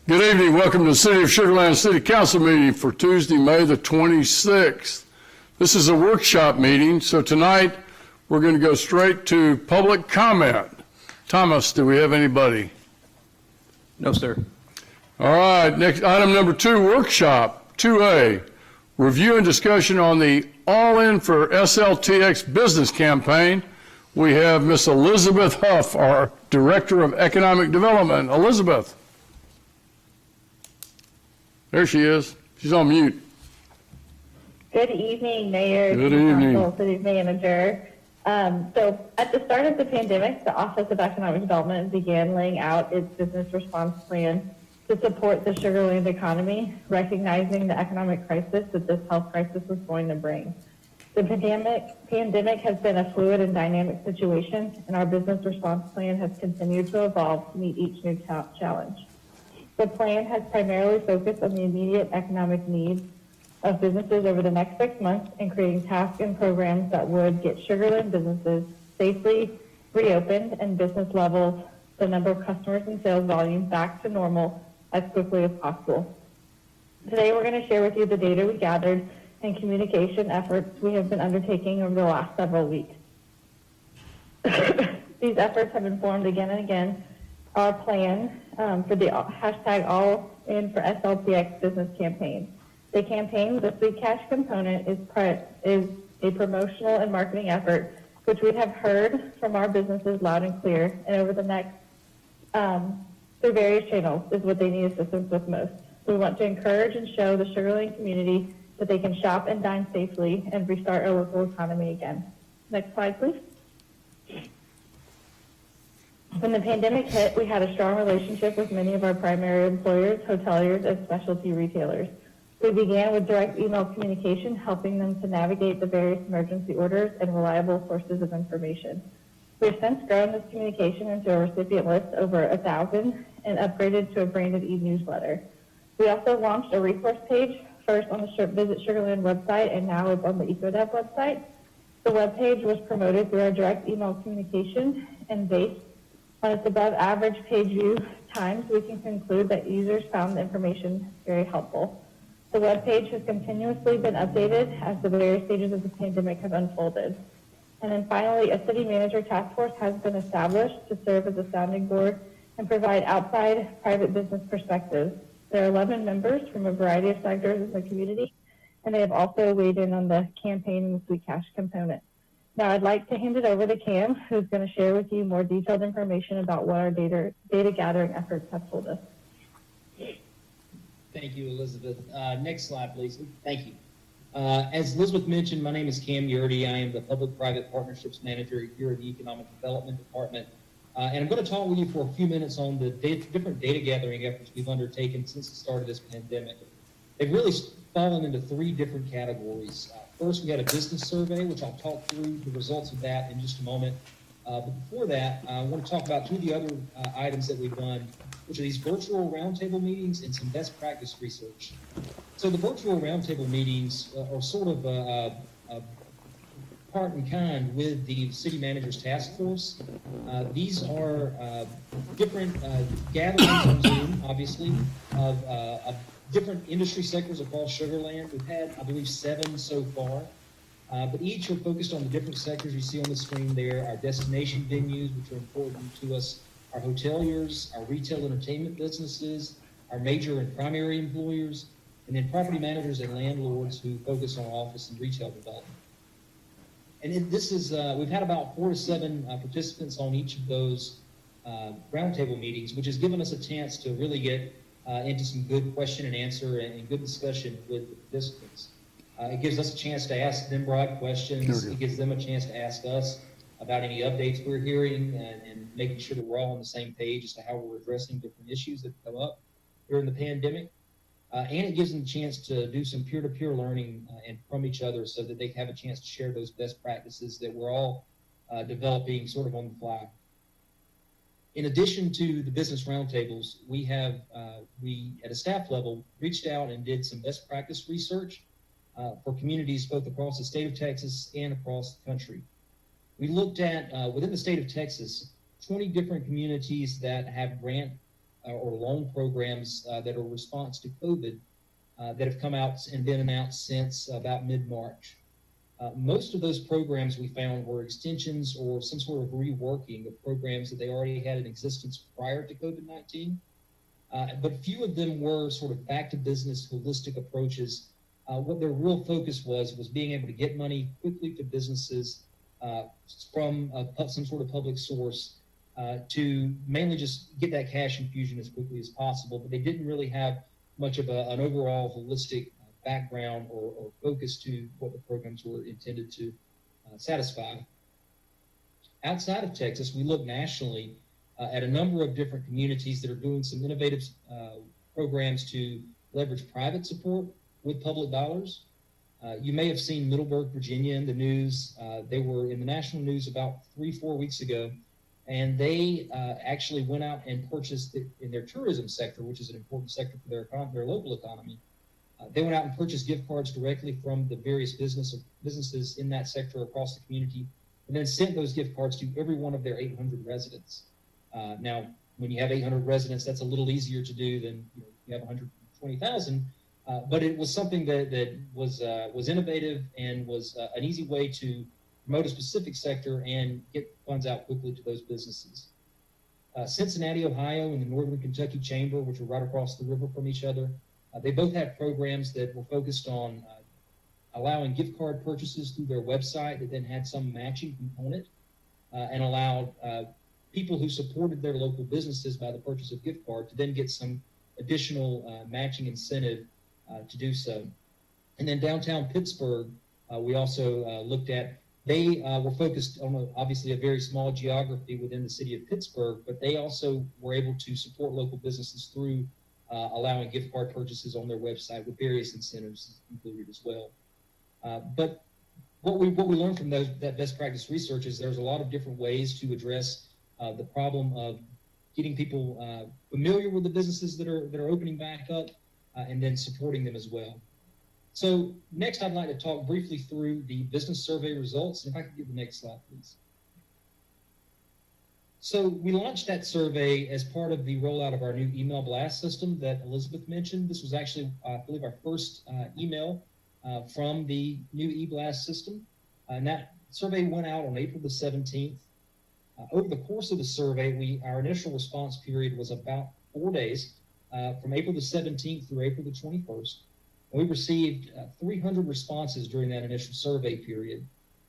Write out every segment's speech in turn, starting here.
Good evening. Welcome to the City of Sugar Land City Council meeting for Tuesday, May the 26th. This is a workshop meeting, so tonight we're going to go straight to public comment. Thomas, do we have anybody? No, sir. All right, next item number 2, workshop 2A, review and discussion on the Allin for SLTX business campaign. We have Miss Elizabeth Huff, our Director of Economic Development. Elizabeth. There she is. She's on mute. Good evening, Mayor, Good City evening. Council, City Manager. So at the start of the pandemic, the Office of Economic Development began laying out its business response plan to support the Sugar Land economy, recognizing the economic crisis that this health crisis was going to bring. The pandemic has been a fluid and dynamic situation, and our business response plan has continued to evolve to meet each new challenge. The plan has primarily focused on the immediate economic needs of businesses over the next 6 months and creating tasks and programs that would get Sugar Land businesses safely reopened and business levels, the number of customers and sales volume back to normal as quickly as possible. Today we're going to share with you the data we gathered and communication efforts we have been undertaking over the last several weeks. These efforts have informed again and again our plan for the hashtag Allin for SLTX business campaign. The campaign with a free cash component is a promotional and marketing effort, which we have heard from our businesses loud and clear, and over the next, through various channels, is what they need assistance with most. We want to encourage and show the Sugar Land community that they can shop and dine safely and restart our local economy again. Next slide, please. When the pandemic hit, we had a strong relationship with many of our primary employers, hoteliers, and specialty retailers. We began with direct email communication, helping them to navigate the various emergency orders and reliable sources of information. We have since grown this communication into a recipient list over 1,000 and upgraded to a branded e-newsletter. We also launched a resource page, first on the Visit Sugar Land website, and now it's on the EcoDev website. The webpage was promoted through our direct email communication, and based on its above average page view times, we can conclude that users found the information very helpful. The webpage has continuously been updated as the various stages of the pandemic have unfolded. And then finally, a city manager task force has been established to serve as a sounding board and provide outside private business perspectives. There are 11 members from a variety of sectors in the community, and they have also weighed in on the campaign and the free cash component. Now I'd like to hand it over to Cam, who's going to share with you more detailed information about what our data gathering efforts have told us. Thank you, Elizabeth. Next slide, please. Thank you. As Elizabeth mentioned, my name is Cam Yurdy. I am the Public-Private Partnerships Manager here at the Economic Development Department. And I'm going to talk with you for a few minutes on the different data gathering efforts we've undertaken since the start of this pandemic. They've really fallen into 3 different categories. First, we had a business survey, which I'll talk through the results of that in just a moment. But before that, I want to talk about 2 of the other items that we've done, which are these virtual roundtable meetings and some best practice research. So the virtual roundtable meetings are sort of a part and kind with the city manager's task force. These are different gatherings on Zoom, obviously, of different industry sectors across Sugar Land. We've had, I believe, 7 so far, but each are focused on the different sectors you see on the screen there, our destination venues, which are important to us, our hoteliers, our retail entertainment businesses, our major and primary employers, and then property managers and landlords who focus on office and retail development. And this is, we've had about 4 to 7 participants on each of those roundtable meetings, which has given us a chance to really get into some good question and answer and good discussion with the participants. It gives us a chance to ask them broad questions. It gives them a chance to ask us about any updates we're hearing and making sure that we're all on the same page as to how we're addressing different issues that come up during the pandemic. And it gives them a chance to do some peer-to-peer learning and from each other so that they have a chance to share those best practices that we're all developing sort of on the fly. In addition to the business roundtables, we have, at a staff level, reached out and did some best practice research for communities both across the state of Texas and across the country. We looked at, within the state of Texas, 20 different communities that have grant or loan programs that are a response to COVID that have come out and been announced since about mid-March. Most of those programs we found were extensions or some sort of reworking of programs that they already had in existence prior to COVID-19. But few of them were sort of back to business holistic approaches. What their real focus was being able to get money quickly to businesses from some sort of public source to mainly just get that cash infusion as quickly as possible. But they didn't really have much of an overall holistic background or focus to what the programs were intended to satisfy. Outside of Texas, we look nationally at a number of different communities that are doing some innovative programs to leverage private support with public dollars. You may have seen Middleburg, Virginia in the news. They were in the national news about 3-4 weeks ago, and they actually went out and purchased in their tourism sector, which is an important sector for their local economy. They went out and purchased gift cards directly from the various businesses in that sector across the community, and then sent those gift cards to every one of their 800 residents. Now, when you have 800 residents, that's a little easier to do than you have 120,000. But it was something that was innovative and was an easy way to promote a specific sector and get funds out quickly to those businesses. Cincinnati, Ohio, and the Northern Kentucky Chamber, which are right across the river from each other, they both have programs that were focused on allowing gift card purchases through their website that then had some matching component and allowed people who supported their local businesses by the purchase of gift card to then get some additional matching incentive to do so. And then downtown Pittsburgh, we also looked at. They were focused on obviously a very small geography within the city of Pittsburgh, but they also were able to support local businesses through allowing gift card purchases on their website with various incentives included as well. But what we learned from that best practice research is there's a lot of different ways to address the problem of getting people familiar with the businesses that are opening back up and then supporting them as well. So next, I'd like to talk briefly through the business survey results. And if I could get the next slide, please. So we launched that survey as part of the rollout of our new email blast system that Elizabeth mentioned. This was actually, I believe, our first email from the new e-blast system. And that survey went out on April the 17th. Over the course of the survey, our initial response period was about 4 days, from April the 17th through April the 21st. And we received 300 responses during that initial survey period.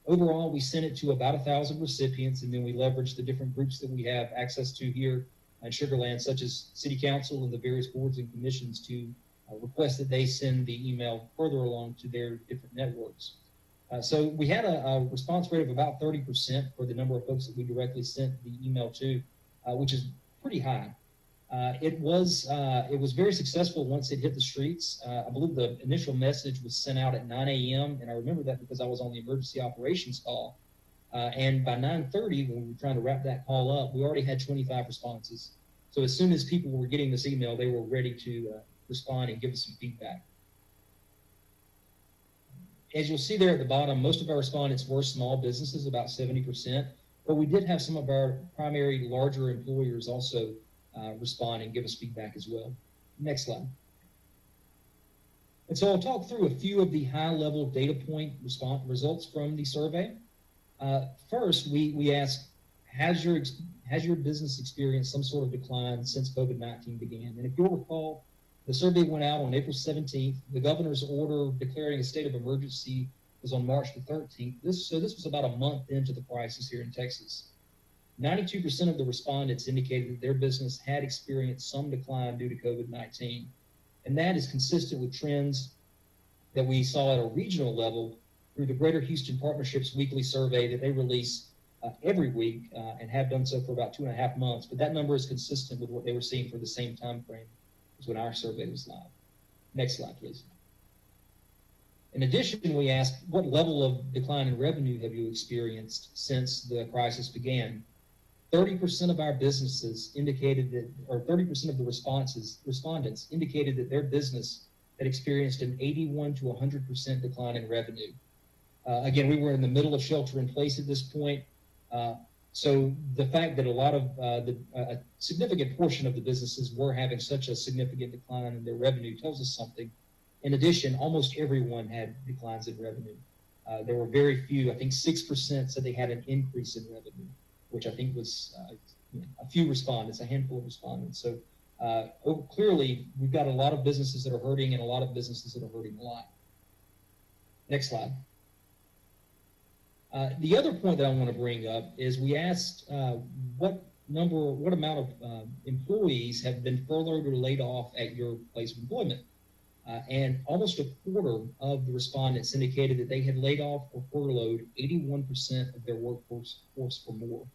Overall, we sent it to about 1,000 recipients, and then we leveraged the different groups that we have access to here in Sugar Land, such as City Council and the various boards and commissions, to request that they send the email further along to their different networks. So we had a response rate of about 30% for the number of folks that we directly sent the email to, which is pretty high. It was very successful once it hit the streets. I believe the initial message was sent out at 9 a.m., and I remember that because I was on the emergency operations call. And by 9:30, when we were trying to wrap that call up, we already had 25 responses. So as soon as people were getting this email, they were ready to respond and give us some feedback. As you'll see there at the bottom, most of our respondents were small businesses, about 70%, but we did have some of our primary larger employers also respond and give us feedback as well. Next slide. And so I'll talk through a few of the high-level data point results from the survey. First, we asked, has your business experienced some sort of decline since COVID-19 began? And if you'll recall, the survey went out on April 17th. The governor's order declaring a state of emergency was on March the 13th. So this was about a month into the crisis here in Texas. 92% of the respondents indicated that their business had experienced some decline due to COVID-19. And that is consistent with trends that we saw at a regional level through the Greater Houston Partnerships weekly survey that they release every week and have done so for about 2.5 months. But that number is consistent with what they were seeing for the same time frame as when our survey was live. Next slide, please. In addition, we asked, what level of decline in revenue have you experienced since the crisis began? 30% of our businesses indicated that, or 30% of the respondents indicated that their business had experienced an 81 to 100% decline in revenue. Again, we were in the middle of shelter in place at this point. So the fact that a lot of a significant portion of the businesses were having such a significant decline in their revenue tells us something. In addition, almost everyone had declines in revenue. There were very few, I think 6% said they had an increase in revenue, which I think was a few respondents, a handful of respondents. So clearly, we've got a lot of businesses that are hurting and a lot of businesses that are hurting a lot. Next slide. The other point that I want to bring up is we asked what amount of employees have been furloughed or laid off at your place of employment. And almost a quarter of the respondents indicated that they had laid off or furloughed 81% of their workforce or more.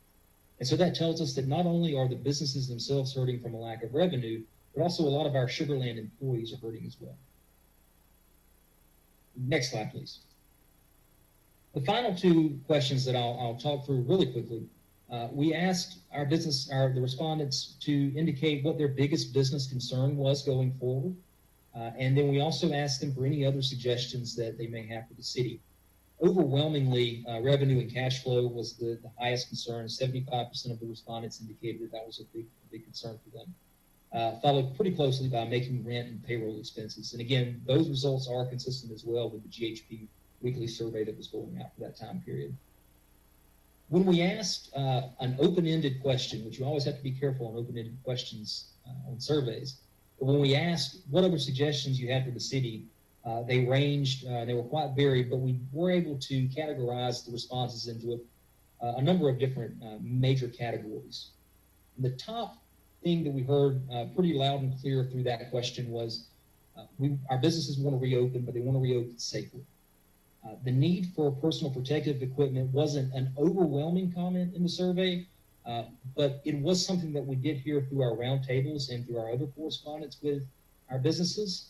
And so that tells us that not only are the businesses themselves hurting from a lack of revenue, but also a lot of our Sugarland employees are hurting as well. Next slide, please. The final two questions that I'll talk through really quickly. We asked the respondents to indicate what their biggest business concern was going forward. And then we also asked them for any other suggestions that they may have for the city. Overwhelmingly, revenue and cash flow was the highest concern. 75% of the respondents indicated that was a big concern for them. Followed pretty closely by making rent and payroll expenses. And again, those results are consistent as well with the GHP weekly survey that was going out for that time period. When we asked an open-ended question, which you always have to be careful on open-ended questions on surveys, but when we asked what other suggestions you had for the city, they ranged, they were quite varied, but we were able to categorize the responses into a number of different major categories. The top thing that we heard pretty loud and clear through that question was our businesses want to reopen, but they want to reopen safely. The need for personal protective equipment wasn't an overwhelming comment in the survey, but it was something that we did hear through our roundtables and through our other correspondence with our businesses.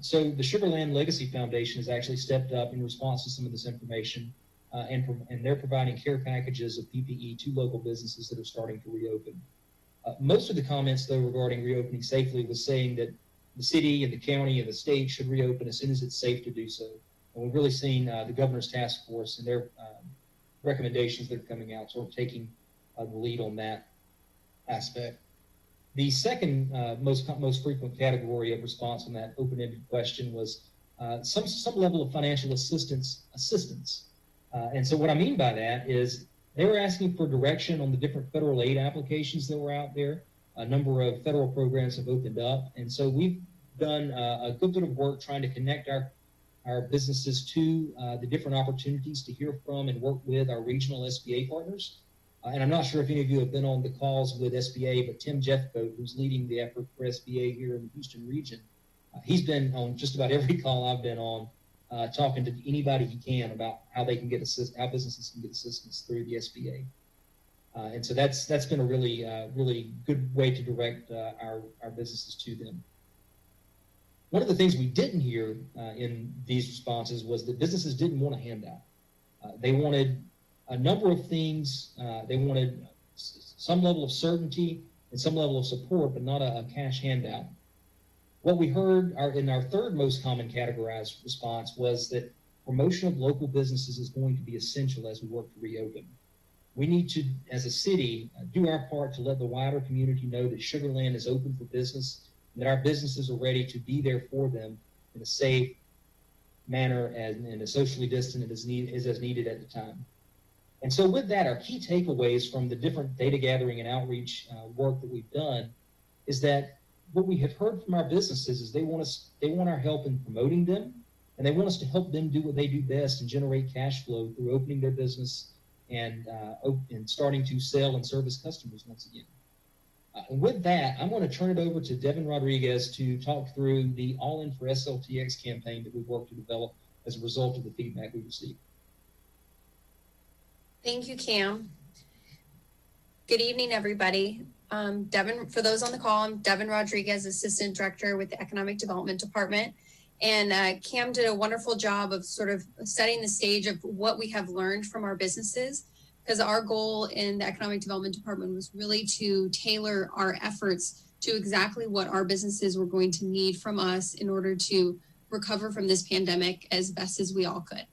So the Sugarland Legacy Foundation has actually stepped up in response to some of this information, and they're providing care packages of PPE to local businesses that are starting to reopen. Most of the comments, though, regarding reopening safely was saying that the city and the county and the state should reopen as soon as it's safe to do so. And we've really seen the governor's task force and their recommendations that are coming out sort of taking the lead on that aspect. The second most frequent category of response on that open-ended question was some level of financial assistance. And so what I mean by that is they were asking for direction on the different federal aid applications that were out there. A number of federal programs have opened up. And so we've done a good bit of work trying to connect our businesses to the different opportunities to hear from and work with our regional SBA partners. And I'm not sure if any of you have been on the calls with SBA, but Tim Jeffcoat, who's leading the effort for SBA here in the Houston region, he's been on just about every call I've been on, talking to anybody he can about how they can get how businesses can get assistance through the SBA. And so that's been a really good way to direct our businesses to them. One of the things we didn't hear in these responses was that businesses didn't want a handout. They wanted a number of things. They wanted some level of certainty and some level of support, but not a cash handout. What we heard in our third most common categorized response was that promotion of local businesses is going to be essential as we work to reopen. We need to, as a city, do our part to let the wider community know that Sugarland is open for business, and that our businesses are ready to be there for them in a safe manner and as socially distant as needed at the time. And so with that, our key takeaways from the different data gathering and outreach work that we've done is that what we have heard from our businesses is they want our help in promoting them, and they want us to help them do what they do best and generate cash flow through opening their business and starting to sell and service customers once again. And with that, I'm going to turn it over to Devin Rodriguez to talk through the Allin for SLTX campaign that we've worked to develop as a result of the feedback we received. Thank you, Cam. Good evening, everybody. Devin, for those on the call, I'm Devin Rodriguez, Assistant Director with the Economic Development Department. And Cam did a wonderful job of sort of setting the stage of what we have learned from our businesses, because our goal in the Economic Development Department was really to tailor our efforts to exactly what our businesses were going to need from us in order to recover from this pandemic as best as we all could.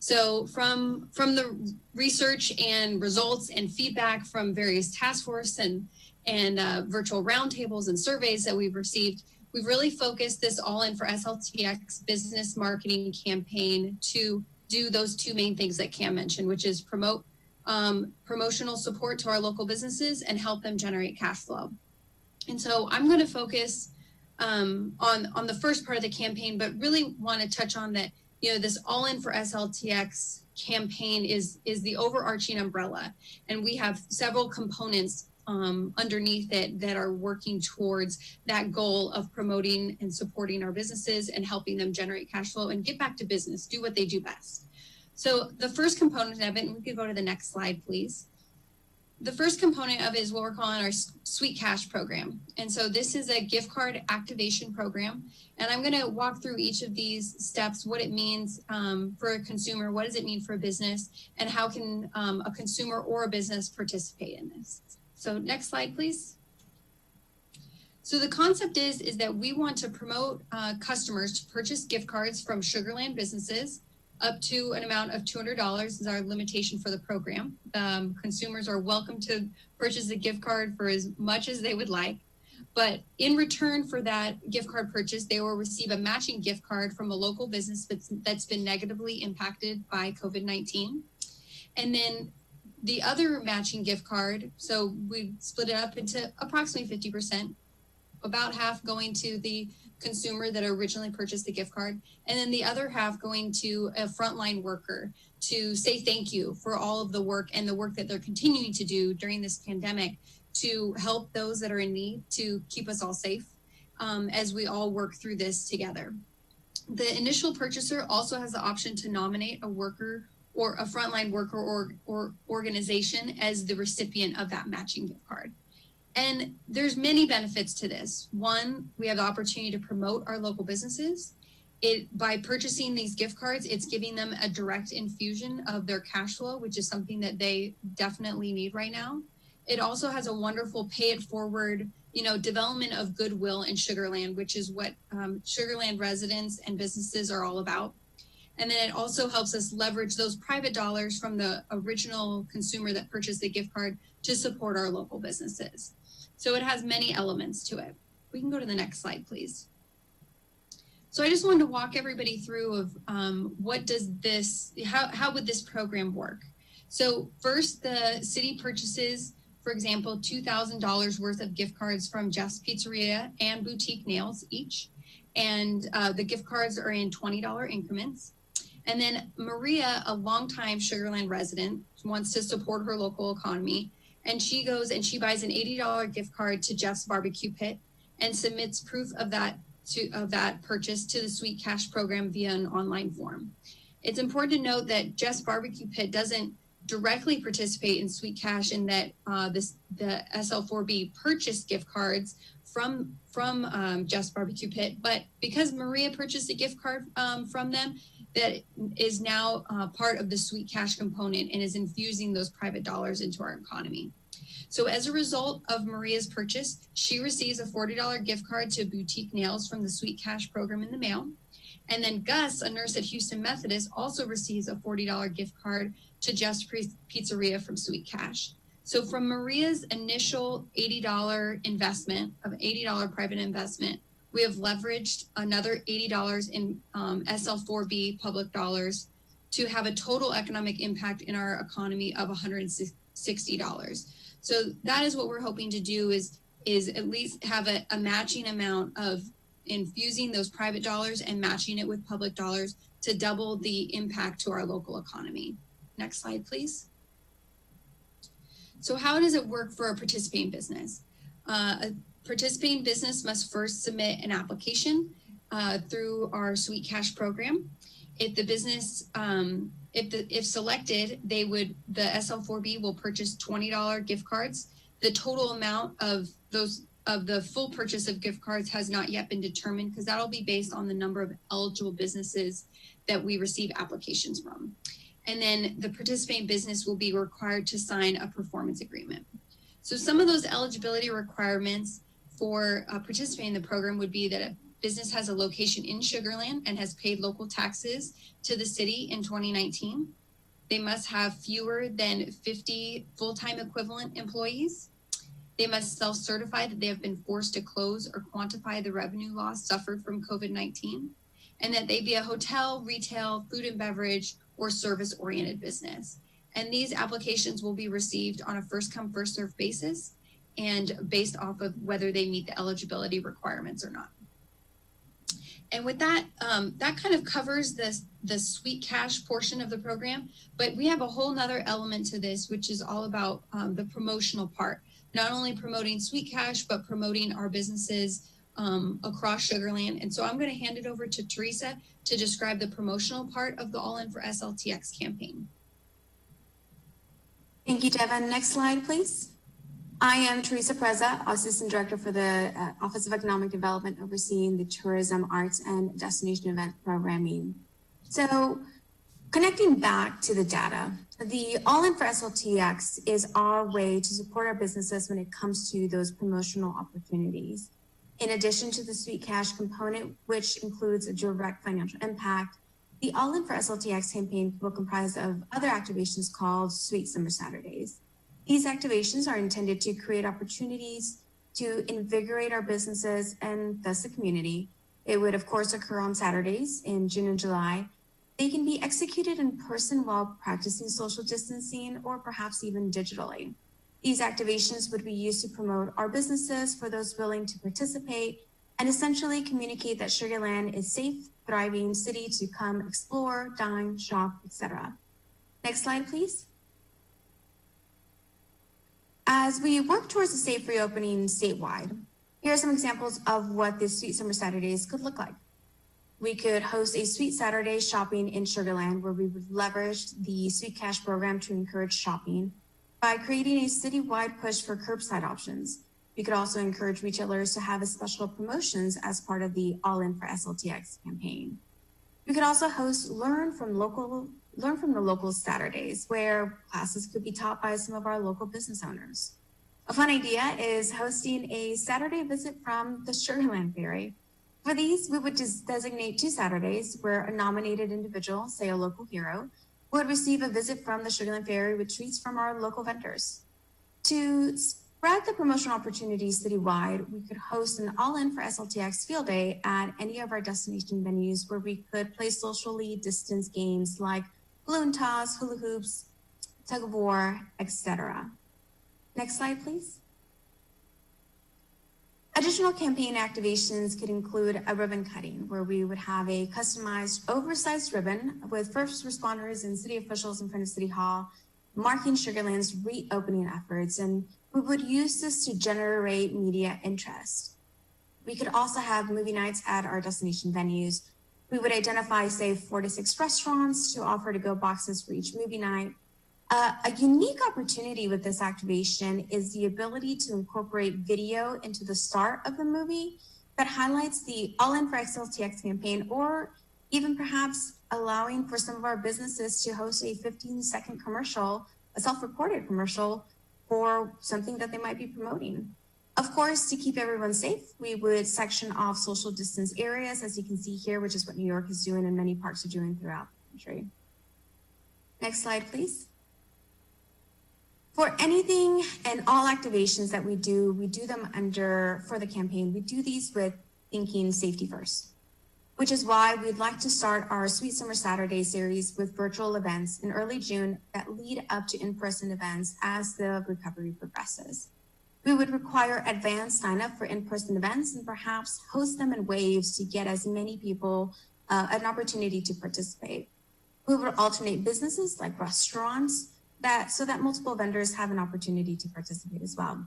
So from the research and results and feedback from various task force and virtual roundtables and surveys that we've received, we've really focused this All-In for SLTX business marketing campaign to do those two main things that Cam mentioned, which is promote promotional support to our local businesses and help them generate cash flow. And so I'm going to focus on the first part of the campaign, but really want to touch on that, this All-In for SLTX campaign is the overarching umbrella. And we have several components underneath it that are working towards that goal of promoting and supporting our businesses and helping them generate cash flow and get back to business, do what they do best. So the first component of it, and we could go to the next slide, please. The first component of it is what we're calling our Sweet Cash program. And so this is a gift card activation program. And I'm going to walk through each of these steps, what it means for a consumer, what does it mean for a business, and how can a consumer or a business participate in this. So next slide, please. So the concept is that we want to promote customers to purchase gift cards from Sugarland businesses up to an amount of $200 is our limitation for the program. Consumers are welcome to purchase a gift card for as much as they would like, but in return for that gift card purchase, they will receive a matching gift card from a local business that's been negatively impacted by COVID-19. And then the other matching gift card, so we split it up into approximately 50%, about half going to the consumer that originally purchased the gift card, and then the other half going to a frontline worker to say thank you for all of the work and the work that they're continuing to do during this pandemic to help those that are in need, to keep us all safe as we all work through this together. The initial purchaser also has the option to nominate a worker or a frontline worker or organization as the recipient of that matching gift card. And there's many benefits to this. One, we have the opportunity to promote our local businesses. By purchasing these gift cards, it's giving them a direct infusion of their cash flow, which is something that they definitely need right now. It also has a wonderful pay it forward, development of goodwill in Sugarland, which is what Sugarland residents and businesses are all about. And then it also helps us leverage those private dollars from the original consumer that purchased the gift card to support our local businesses. So it has many elements to it. We can go to the next slide, please. So I just wanted to walk everybody through of how would this program work? So first, the city purchases, for example, $2,000 worth of gift cards from Jeff's Pizzeria and Boutique Nails each. And the gift cards are in $20 increments. And then Maria, a longtime Sugarland resident, wants to support her local economy. And she goes and she buys an $80 gift card to Jeff's Barbecue Pit and submits proof of that purchase to the Sweet Cash program via an online form. It's important to note that Jeff's Barbecue Pit doesn't directly participate in Sweet Cash in that the SL4B purchased gift cards from Jeff's Barbecue Pit, but because Maria purchased a gift card from them, that is now part of the Sweet Cash component and is infusing those private dollars into our economy. So as a result of Maria's purchase, she receives a $40 gift card to Boutique Nails from the Sweet Cash program in the mail. And then Gus, a nurse at Houston Methodist, also receives a $40 gift card to Jeff's Pizzeria from Sweet Cash. So from Maria's initial $80 investment, of $80 private investment, we have leveraged another $80 in SL4B public dollars to have a total economic impact in our economy of $160. So that is what we're hoping to do is at least have a matching amount of infusing those private dollars and matching it with public dollars to double the impact to our local economy. Next slide, please. So how does it work for a participating business? A participating business must first submit an application through our Sweet Cash program. If the business, if selected, the SL4B will purchase $20 gift cards. The total amount of the full purchase of gift cards has not yet been determined because that'll be based on the number of eligible businesses that we receive applications from. And then the participating business will be required to sign a performance agreement. So some of those eligibility requirements for participating in the program would be that business has a location in Sugar Land and has paid local taxes to the city in 2019. They must have fewer than 50 full-time equivalent employees. They must self-certify that they have been forced to close or quantify the revenue loss suffered from COVID-19, and that they be a hotel, retail, food and beverage, or service-oriented business. And these applications will be received on a first-come, first-served basis and based off of whether they meet the eligibility requirements or not. And with that, that kind of covers the sweet cash portion of the program, but we have a whole nother element to this, which is all about the promotional part. Not only promoting sweet cash, but promoting our businesses across Sugar Land. And so I'm going to hand it over to Teresa to describe the promotional part of the Allin for SLTX campaign. Thank you, Devin. Next slide, please. I am Teresa Preza, Assistant Director for the Office of Economic Development, overseeing the tourism, arts, and destination event programming. So, connecting back to the data, the Allin for SLTX is our way to support our businesses when it comes to those promotional opportunities. In addition to the sweet cash component, which includes a direct financial impact, the Allin for SLTX campaign will comprise of other activations called Sweet Summer Saturdays. These activations are intended to create opportunities to invigorate our businesses and thus the community. It would, of course, occur on Saturdays in June and July. They can be executed in person while practicing social distancing or perhaps even digitally. These activations would be used to promote our businesses for those willing to participate and essentially communicate that Sugar Land is a safe, thriving city to come explore, dine, shop, etc. Next slide, please. As we work towards a safe reopening statewide, here are some examples of what the Sweet Summer Saturdays could look like. We could host a Sweet Saturday shopping in Sugar Land, where we would leverage the Sweet Cash program to encourage shopping by creating a citywide push for curbside options. We could also encourage retailers to have a special promotions as part of the Allin for SLTX campaign. We could also host Learn from the Local Saturdays, where classes could be taught by some of our local business owners. A fun idea is hosting a Saturday visit from the Sugar Land Ferry. For these, we would just designate 2 Saturdays where a nominated individual, say a local hero, would receive a visit from the Sugar Land Ferry with treats from our local vendors. To spread the promotional opportunities citywide, we could host an Allin for SLTX field day at any of our destination venues where we could play socially distanced games like balloon toss, hula hoops, tug of war, etc. Next slide, please. Additional campaign activations could include a ribbon cutting, where we would have a customized, oversized ribbon with first responders and city officials in front of City Hall, marking Sugar Land's reopening efforts, and we would use this to generate media interest. We could also have movie nights at our destination venues. We would identify, say, 4 to 6 restaurants to offer to-go boxes for each movie night. A unique opportunity with this activation is the ability to incorporate video into the start of the movie that highlights the Allin for SLTX campaign, or even perhaps allowing for some of our businesses to host a 15-second commercial, a self-reported commercial for something that they might be promoting. Of course, to keep everyone safe, we would section off social distance areas, as you can see here, which is what New York is doing and many parks are doing throughout the country. Next slide, please. For anything and all activations that we do them for the campaign, we do these with thinking safety first, which is why we'd like to start our Sweet Summer Saturday series with virtual events in early June that lead up to in-person events as the recovery progresses. We would require advanced sign up for in-person events and perhaps host them in waves to get as many people an opportunity to participate. We would alternate businesses like restaurants so that multiple vendors have an opportunity to participate as well.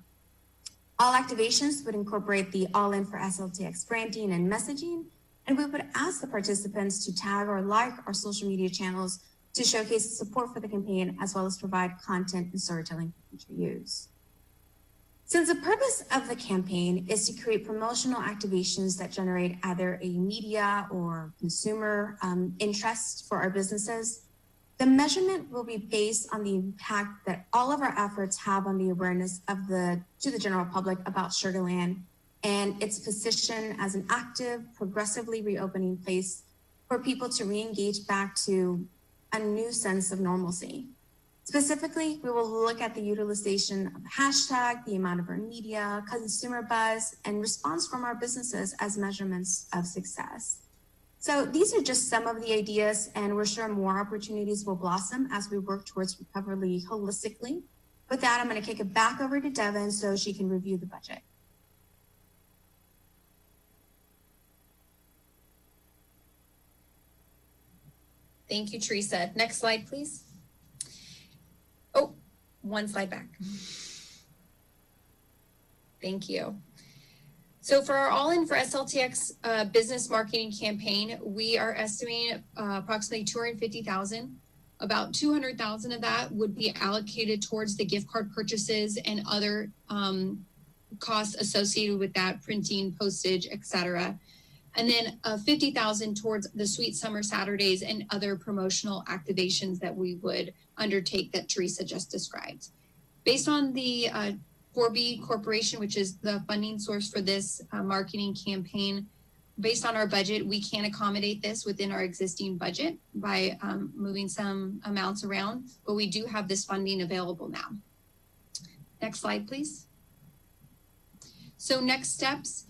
All activations would incorporate the Allin for SLTX branding and messaging, and we would ask the participants to tag or like our social media channels to showcase support for the campaign, as well as provide content and storytelling for future use. Since the purpose of the campaign is to create promotional activations that generate either a media or consumer interest for our businesses, the measurement will be based on the impact that all of our efforts have on the awareness to the general public about Sugar Land and its position as an active, progressively reopening place for people to re-engage back to a new sense of normalcy. Specifically, we will look at the utilization of the hashtag, the amount of earned media, consumer buzz, and response from our businesses as measurements of success. So these are just some of the ideas, and we're sure more opportunities will blossom as we work towards recovery holistically. With that, I'm going to kick it back over to Devin so she can review the budget. Thank you, Teresa. Next slide, please. Oh, one slide back. Thank you. So for our All-In for SLTX business marketing campaign, we are estimating approximately $250,000. About $200,000 of that would be allocated towards the gift card purchases and other costs associated with that, printing, postage, etc. And then $50,000 towards the Sweet Summer Saturdays and other promotional activations that we would undertake that Teresa just described. Based on the 4B Corporation, which is the funding source for this marketing campaign, based on our budget, we can accommodate this within our existing budget by moving some amounts around, but we do have this funding available now. Next slide, please. So next steps,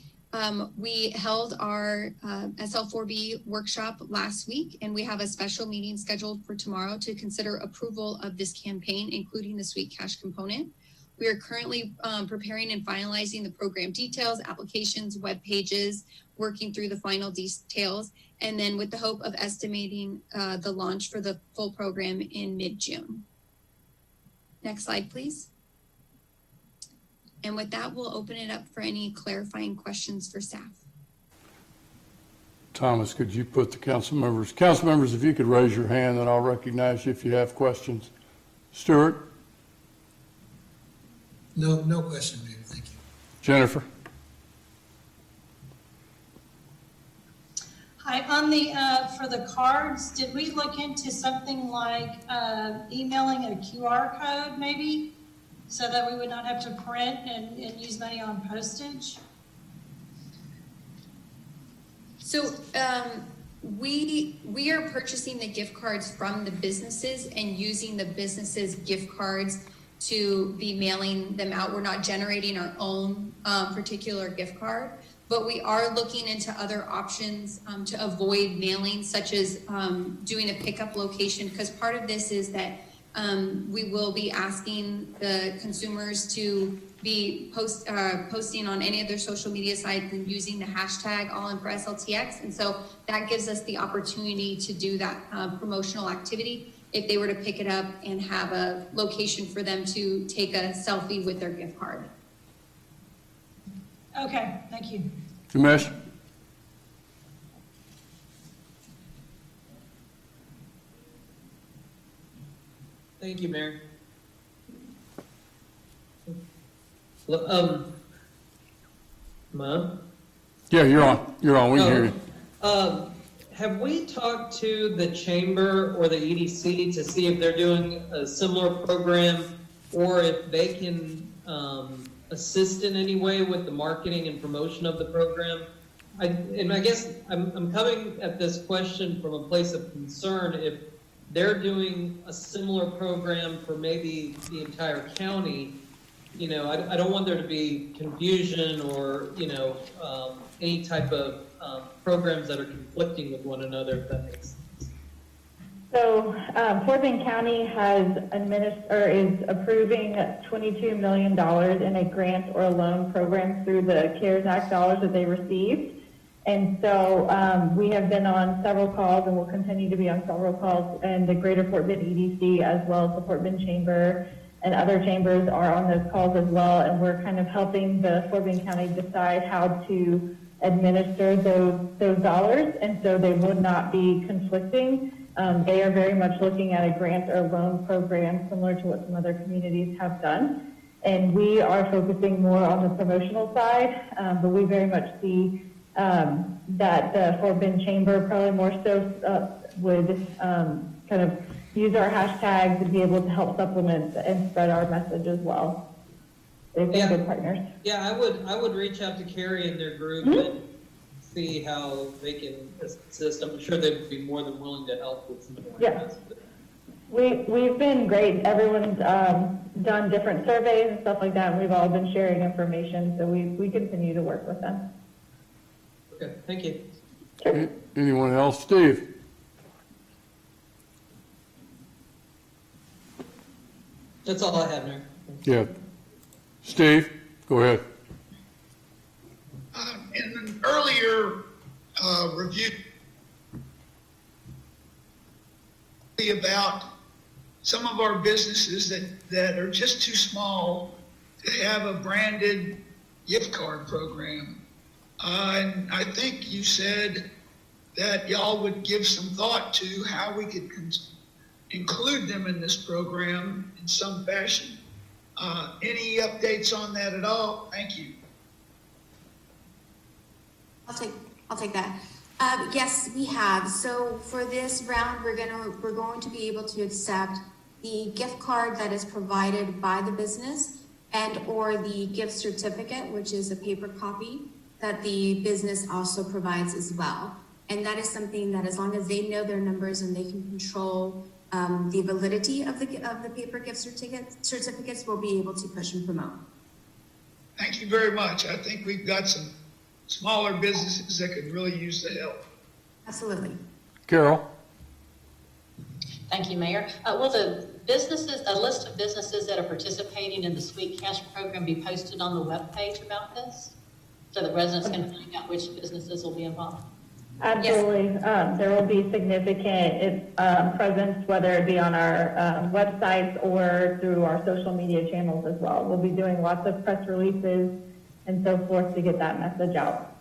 we held our SL4B workshop last week, and we have a special meeting scheduled for tomorrow to consider approval of this campaign, including the sweet cash component. We are currently preparing and finalizing the program details, applications, web pages, working through the final details, and then with the hope of estimating the launch for the full program in mid-June. Next slide, please. And with that, we'll open it up for any clarifying questions for staff. Thomas, could you put the council members, if you could raise your hand, then I'll recognize you if you have questions. Stuart? No question, Mayor. Thank you. Jennifer? Hi, on the for the cards, did we look into something like emailing a QR code maybe, so that we would not have to print and use money on postage? So we are purchasing the gift cards from the businesses and using the businesses' gift cards to be mailing them out. We're not generating our own particular gift card, but we are looking into other options to avoid mailing, such as doing a pickup location, because part of this is that we will be asking the consumers to be posting on any of their social media sites and using the hashtag Allin for SLTX. And so that gives us the opportunity to do that promotional activity if they were to pick it up and have a location for them to take a selfie with their gift card. Okay, thank you. Jamesh? Thank you, Mayor. Am I on? Yeah, you're on. We can hear you. Have we talked to the chamber or the EDC to see if they're doing a similar program, or if they can assist in any way with the marketing and promotion of the program? I guess I'm coming at this question from a place of concern. If they're doing a similar program for maybe the entire county, I don't want there to be confusion or, any type of programs that are conflicting with one another, if that makes sense. So Fort Bend County is approving $22 million in a grant or a loan program through the CARES Act dollars that they received. And so we have been on several calls and will continue to be on several calls, and the Greater Fort Bend EDC as well as the Fort Bend Chamber and other chambers are on those calls as well, and we're kind of helping the Fort Bend County decide how to administer those dollars, and so they would not be conflicting. They are very much looking at a grant or loan program similar to what some other communities have done, and we are focusing more on the promotional side, but we very much see that the Fort Bend Chamber probably more so would kind of use our hashtags to be able to help supplement and spread our message as well. They've been Yeah. good partners. Yeah, I would reach out to Carrie and their group and see how they can assist. I'm sure they'd be more than willing to help with something like Yeah. this. We've been great. Everyone's done different surveys and stuff like that, and we've all been sharing information, so we continue to work with them. Okay, thank you. Anyone else? Steve? That's all I have, Mayor. Yeah. Steve, go ahead. In an earlier review about some of our businesses that are just too small to have a branded gift card program. And I think you said that y'all would give some thought to how we could include them in this program in some fashion. Any updates on that at all? Thank you. I'll take that. Yes, we have. So for this round, we're going to be able to accept the gift card that is provided by the business and or the gift certificate, which is a paper copy that the business also provides as well. And that is something that, as long as they know their numbers and they can control the validity of the paper gift certificates, we'll be able to push and promote. Thank you very much. I think we've got some smaller businesses that could really use the help. Absolutely. Carol? Thank you, Mayor. Will the businesses, a list of businesses that are participating in the Sweet Cash program be posted on the webpage about this? So that residents can find out which businesses will be involved? Absolutely. There will be significant presence, whether it be on our websites or through our social media channels as well. We'll be doing lots of press releases and so forth to get that message out.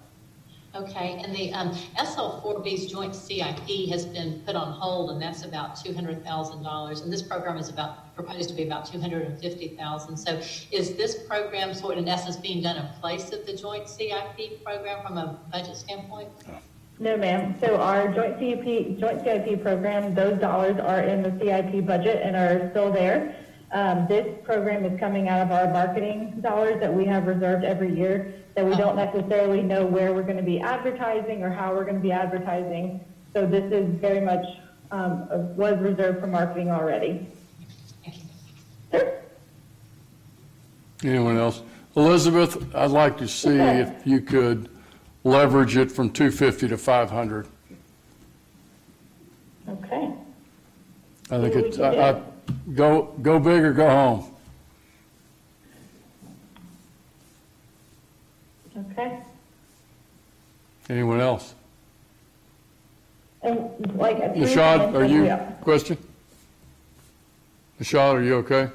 Okay, and the SL4B's joint CIP has been put on hold, and that's about $200,000. And this program is proposed to be about $250,000. So is this program sort of in essence being done in place of the joint CIP program from a budget standpoint? No, ma'am. So our joint CIP program, those dollars are in the CIP budget and are still there. This program is coming out of our marketing dollars that we have reserved every year that we don't necessarily know where we're going to be advertising or how we're going to be advertising. So this is very much was reserved for marketing already. Thank you. Sure. Anyone else? Elizabeth, I'd like to see if you could leverage it from 250 to 500. Okay. I think We it's, can do go big or go home. Okay. Anyone else? And like Nishad, are you, Yeah. question? Nishad, are you okay?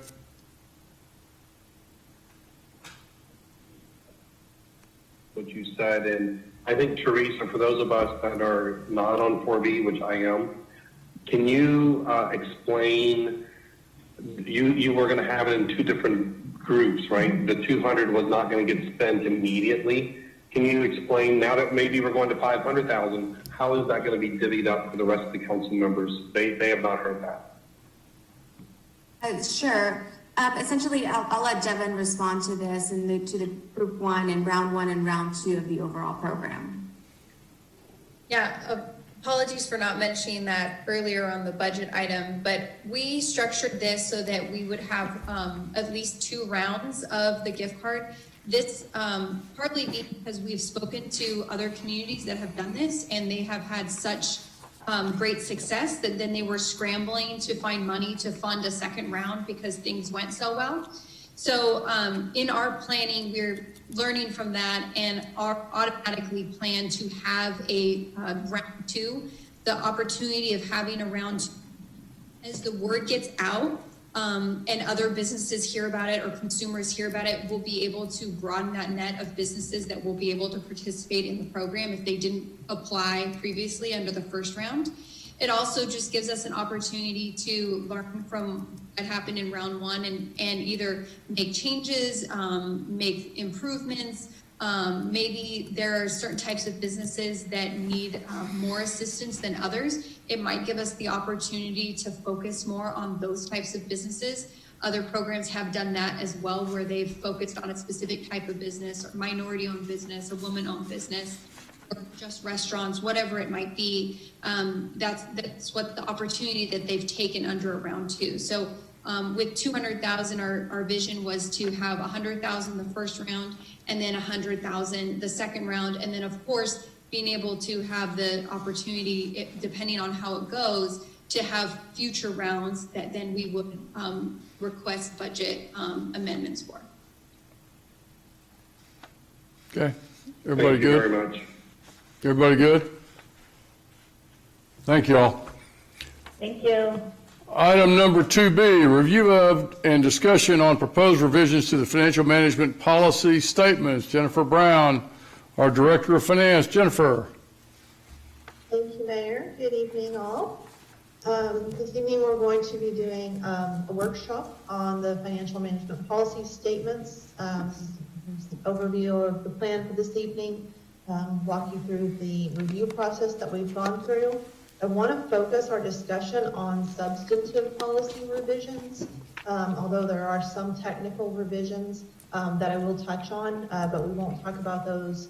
What you said, and I think Teresa, for those of us that are not on 4B, which I am, can you explain, you were going to have it in two different groups, right? The 200 was not going to get spent immediately. Can you explain, now that maybe we're going to 500,000, how is that going to be divvied up for the rest of the council members? They have not heard that. Sure. Essentially, I'll let Devin respond to this and to the group one and round two of the overall program. Yeah, apologies for not mentioning that earlier on the budget item, but we structured this so that we would have at least 2 rounds of the gift card. This partly because we've spoken to other communities that have done this and they have had such great success that then they were scrambling to find money to fund a second round because things went so well. So in our planning, we're learning from that and are automatically plan to have a round 2. The opportunity of having a round 2 as the word gets out and other businesses hear about it or consumers hear about it, we'll be able to broaden that net of businesses that will be able to participate in the program if they didn't apply previously under the first round. It also just gives us an opportunity to learn from what happened in round 1 and either make changes, make improvements. Maybe there are certain types of businesses that need more assistance than others. It might give us the opportunity to focus more on those types of businesses. Other programs have done that as well, where they've focused on a specific type of business, or minority-owned business, a woman-owned business, or just restaurants, whatever it might be. That's what the opportunity that they've taken under round 2. So with 200,000, our vision was to have 100,000 the first round, and then 100,000 the second round, and then of course being able to have the opportunity, depending on how it goes, to have future rounds that then we would request budget amendments for. Okay, everybody Thank you good? very much. Everybody good? Thank you all. Thank you. Item number 2B, review of and discussion on proposed revisions to the financial management policy statements. Jennifer Brown, our Director of Finance. Jennifer. Thank you, Mayor. Good evening, all. This evening, we're going to be doing a workshop on the financial management policy statements. Here's an overview of the plan for this evening, walk you through the review process that we've gone through. I want to focus our discussion on substantive policy revisions, although there are some technical revisions that I will touch on, but we won't talk about those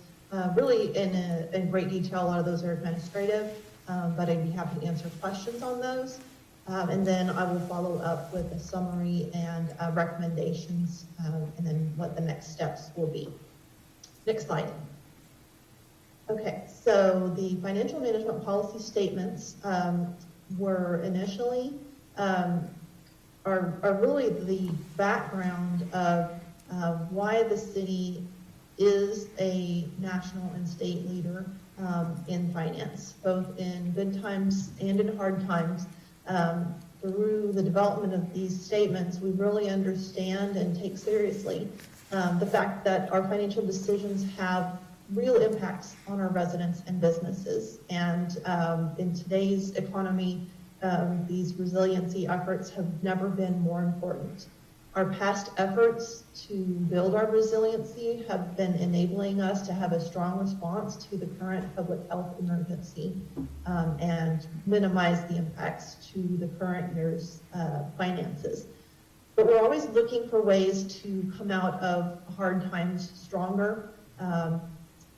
really in great detail. A lot of those are administrative, but I'd be happy to answer questions on those. And then I will follow up with a summary and recommendations, and then what the next steps will be. Next slide. Okay, so the financial management policy statements were initially, are really the background of why the city is a national and state leader in finance, both in good times and in hard times. Through the development of these statements, we really understand and take seriously the fact that our financial decisions have real impacts on our residents and businesses. And in today's economy, these resiliency efforts have never been more important. Our past efforts to build our resiliency have been enabling us to have a strong response to the current public health emergency and minimize the impacts to the current year's finances. But we're always looking for ways to come out of hard times stronger.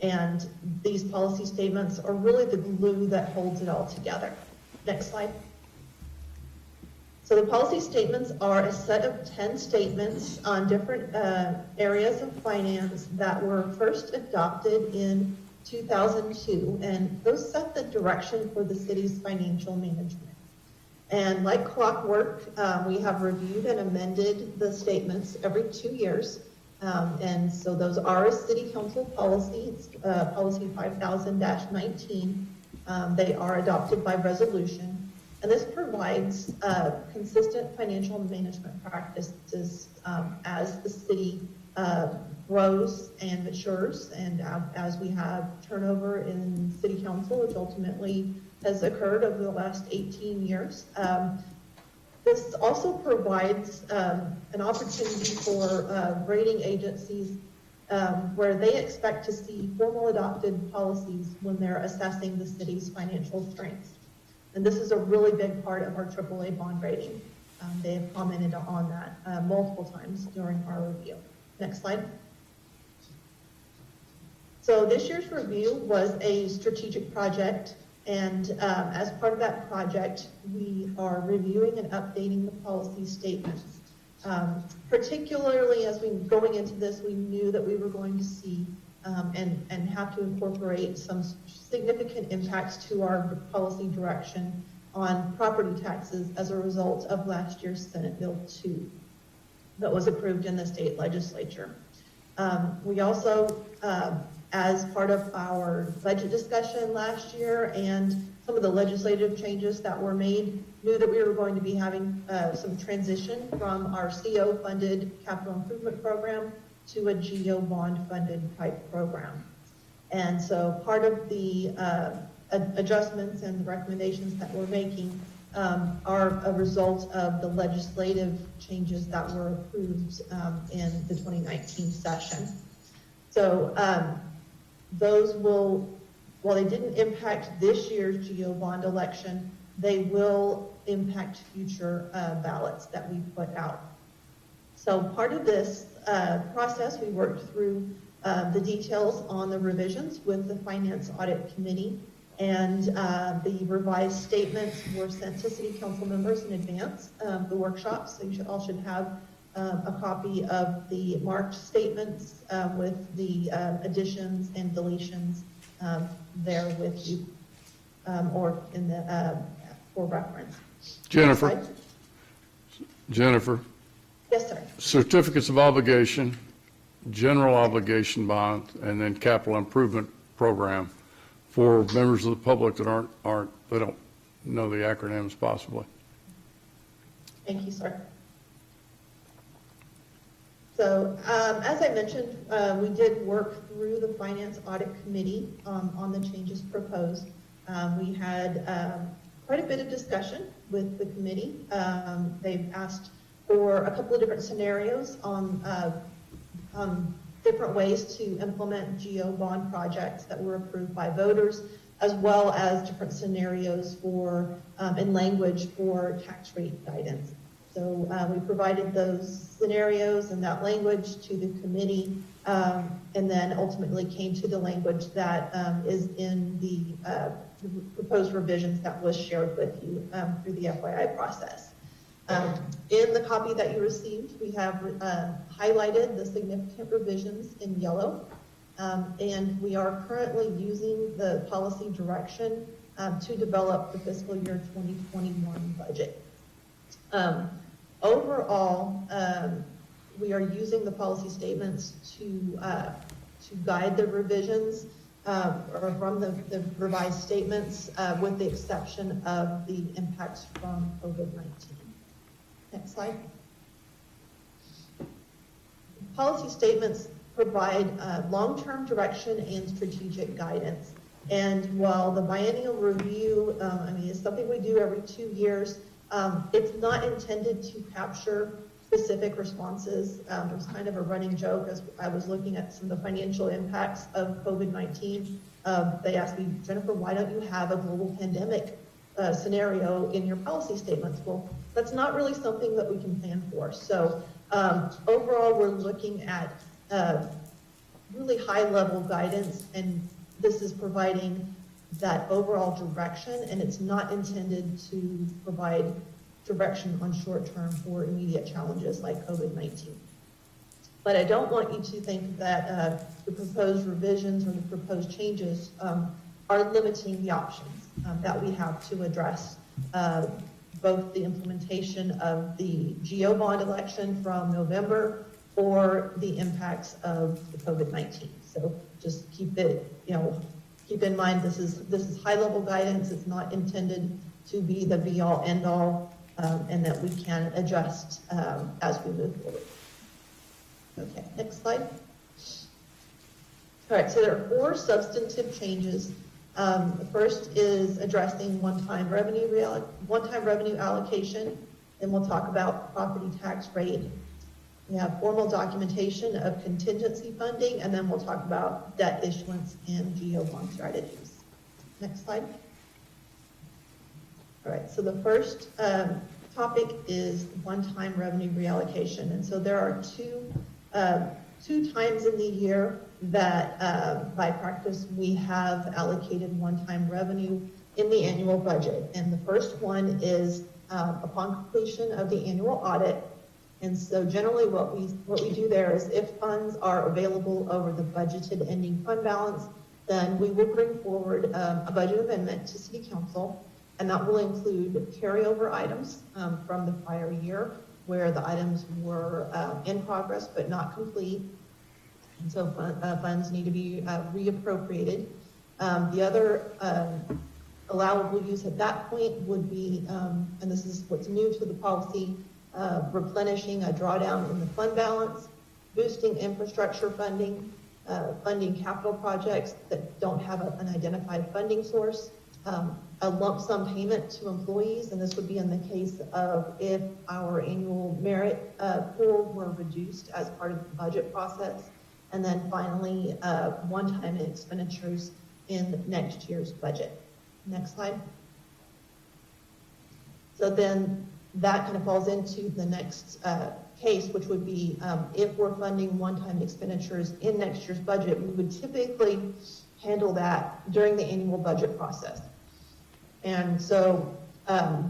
And these policy statements are really the glue that holds it all together. Next slide. So the policy statements are a set of 10 statements on different areas of finance that were first adopted in 2002, and those set the direction for the city's financial management. And like clockwork, we have reviewed and amended the statements every 2 years. And so those are a city council policy. It's policy 5000-19. They are adopted by resolution. And this provides consistent financial management practices as the city grows and matures, and as we have turnover in city council, which ultimately has occurred over the last 18 years. This also provides an opportunity for rating agencies where they expect to see formal adopted policies when they're assessing the city's financial strengths. And this is a really big part of our AAA bond rating. They have commented on that multiple times during our review. Next slide. So this year's review was a strategic project, and as part of that project, we are reviewing and updating the policy statements. Particularly as we were going into this, we knew that we were going to see and have to incorporate some significant impacts to our policy direction on property taxes as a result of last year's Senate Bill 2 that was approved in the state legislature. We also, as part of our budget discussion last year and some of the legislative changes that were made, knew that we were going to be having some transition from our CO-funded capital improvement program to a Geobond funded type program. And so part of the adjustments and the recommendations that we're making are a result of the legislative changes that were approved in the 2019 session. So those will, while they didn't impact this year's Geobond election, they will impact future ballots that we put out. So part of this process, we worked through the details on the revisions with the Finance Audit Committee, and the revised statements were sent to City Council members in advance of the workshop. So you all should have a copy of the marked statements with the additions and deletions there with you, or in the for reference. Jennifer. Jennifer, Yes, sir. certificates of obligation, general obligation bond, and then capital improvement program for members of the public that they don't know the acronyms possibly. Thank you, sir. So, as I mentioned, we did work through the Finance Audit Committee on the changes proposed. We had quite a bit of discussion with the committee. They've asked for a couple of different scenarios on different ways to implement Geobond projects that were approved by voters, as well as different scenarios for and language for tax rate guidance. So we provided those scenarios and that language to the committee, and then ultimately came to the language that is in the proposed revisions that was shared with you through the FYI process. In the copy that you received, we have highlighted the significant revisions in yellow, and we are currently using the policy direction to develop the fiscal year 2021 budget. Overall, we are using the policy statements to guide the revisions or from the revised statements, with the exception of the impacts from COVID-19. Next slide. Policy statements provide long-term direction and strategic guidance. And while the biennial review, is something we do every 2 years, it's not intended to capture specific responses. It was kind of a running joke as I was looking at some of the financial impacts of COVID-19. They asked me, Jennifer, why don't you have a global pandemic scenario in your policy statements? Well, that's not really something that we can plan for. So overall, we're looking at really high-level guidance, and this is providing that overall direction, and it's not intended to provide direction on short-term or immediate challenges like COVID-19. But I don't want you to think that the proposed revisions or the proposed changes are limiting the options that we have to address both the implementation of the Geobond election from November or the impacts of the COVID-19. So just keep in mind this is high-level guidance. It's not intended to be the be-all, end-all, and that we can adjust as we move forward. Okay, next slide. All right, so there are 4 substantive changes. The first is addressing one-time revenue allocation. Then we'll talk about property tax rate. We have formal documentation of contingency funding, and then we'll talk about debt issuance and Geobond strategies. Next slide. All right, so the first topic is one-time revenue reallocation. And so there are two times in the year that by practice we have allocated one-time revenue in the annual budget. And the first one is upon completion of the annual audit. And so generally what we do there is if funds are available over the budgeted ending fund balance, then we will bring forward a budget amendment to City Council, and that will include carryover items from the prior year where the items were in progress but not complete. And so funds need to be reappropriated. The other allowable use at that point would be, and this is what's new to the policy, replenishing a drawdown in the fund balance, boosting infrastructure funding, funding capital projects that don't have an identified funding source, a lump sum payment to employees, and this would be in the case of if our annual merit pool were reduced as part of the budget process, and then finally one-time expenditures in next year's budget. Next slide. So then that kind of falls into the next case, which would be if we're funding one-time expenditures in next year's budget, we would typically handle that during the annual budget process. And so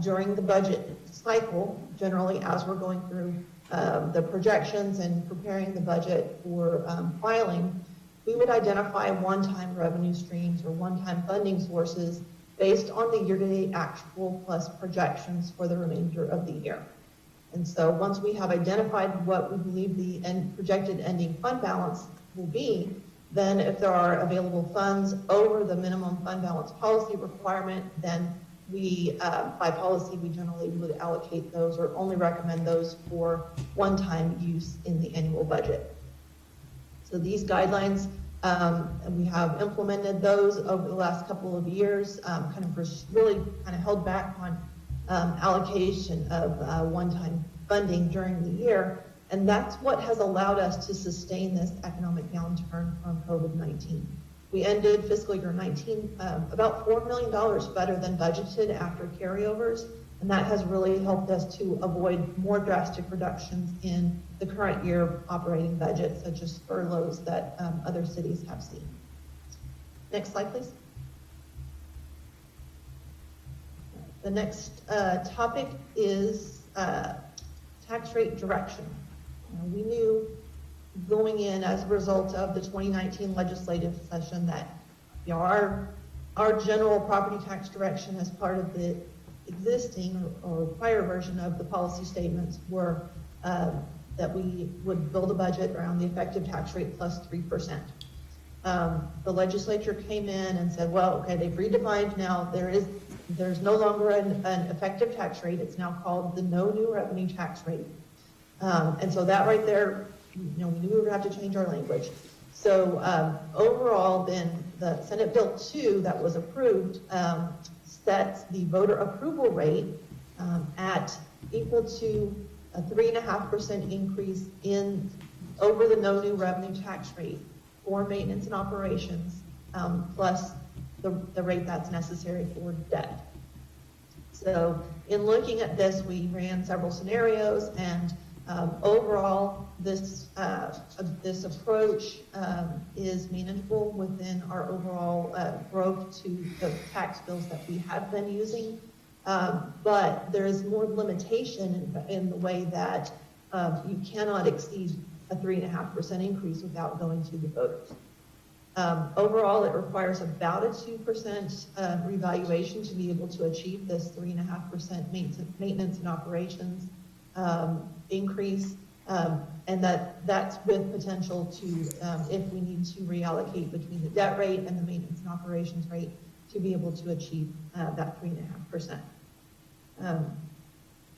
during the budget cycle, generally as we're going through the projections and preparing the budget for filing, we would identify one-time revenue streams or one-time funding sources based on the year-to-date actual plus projections for the remainder of the year. And so once we have identified what we believe the projected ending fund balance will be, then if there are available funds over the minimum fund balance policy requirement, then we, by policy, we generally would allocate those or only recommend those for one-time use in the annual budget. So these guidelines, we have implemented those over the last couple of years, really held back on allocation of one-time funding during the year. And that's what has allowed us to sustain this economic downturn from COVID-19. We ended fiscal year 19 about $4 million better than budgeted after carryovers, and that has really helped us to avoid more drastic reductions in the current year operating budget, such as furloughs that other cities have seen. Next slide, please. The next topic is tax rate direction. We knew going in as a result of the 2019 legislative session that our general property tax direction as part of the existing or prior version of the policy statements were that we would build a budget around the effective tax rate plus 3%. The legislature came in and said, well, okay, they've redefined now, there's no longer an effective tax rate. It's now called the no new revenue tax rate. And so that right there, we knew we would have to change our language. So overall, then the Senate Bill 2 that was approved sets the voter approval rate at equal to a 3.5% increase over the no new revenue tax rate for maintenance and operations, plus the rate that's necessary for debt. So in looking at this, we ran several scenarios, and overall, this approach is manageable within our overall growth to the tax bills that we have been using. But there is more limitation in the way that you cannot exceed a 3.5% increase without going to the voters. Overall, it requires about a 2% revaluation to be able to achieve this 3.5% maintenance and operations increase, and that's with potential to, if we need to reallocate between the debt rate and the maintenance and operations rate, to be able to achieve that 3.5%.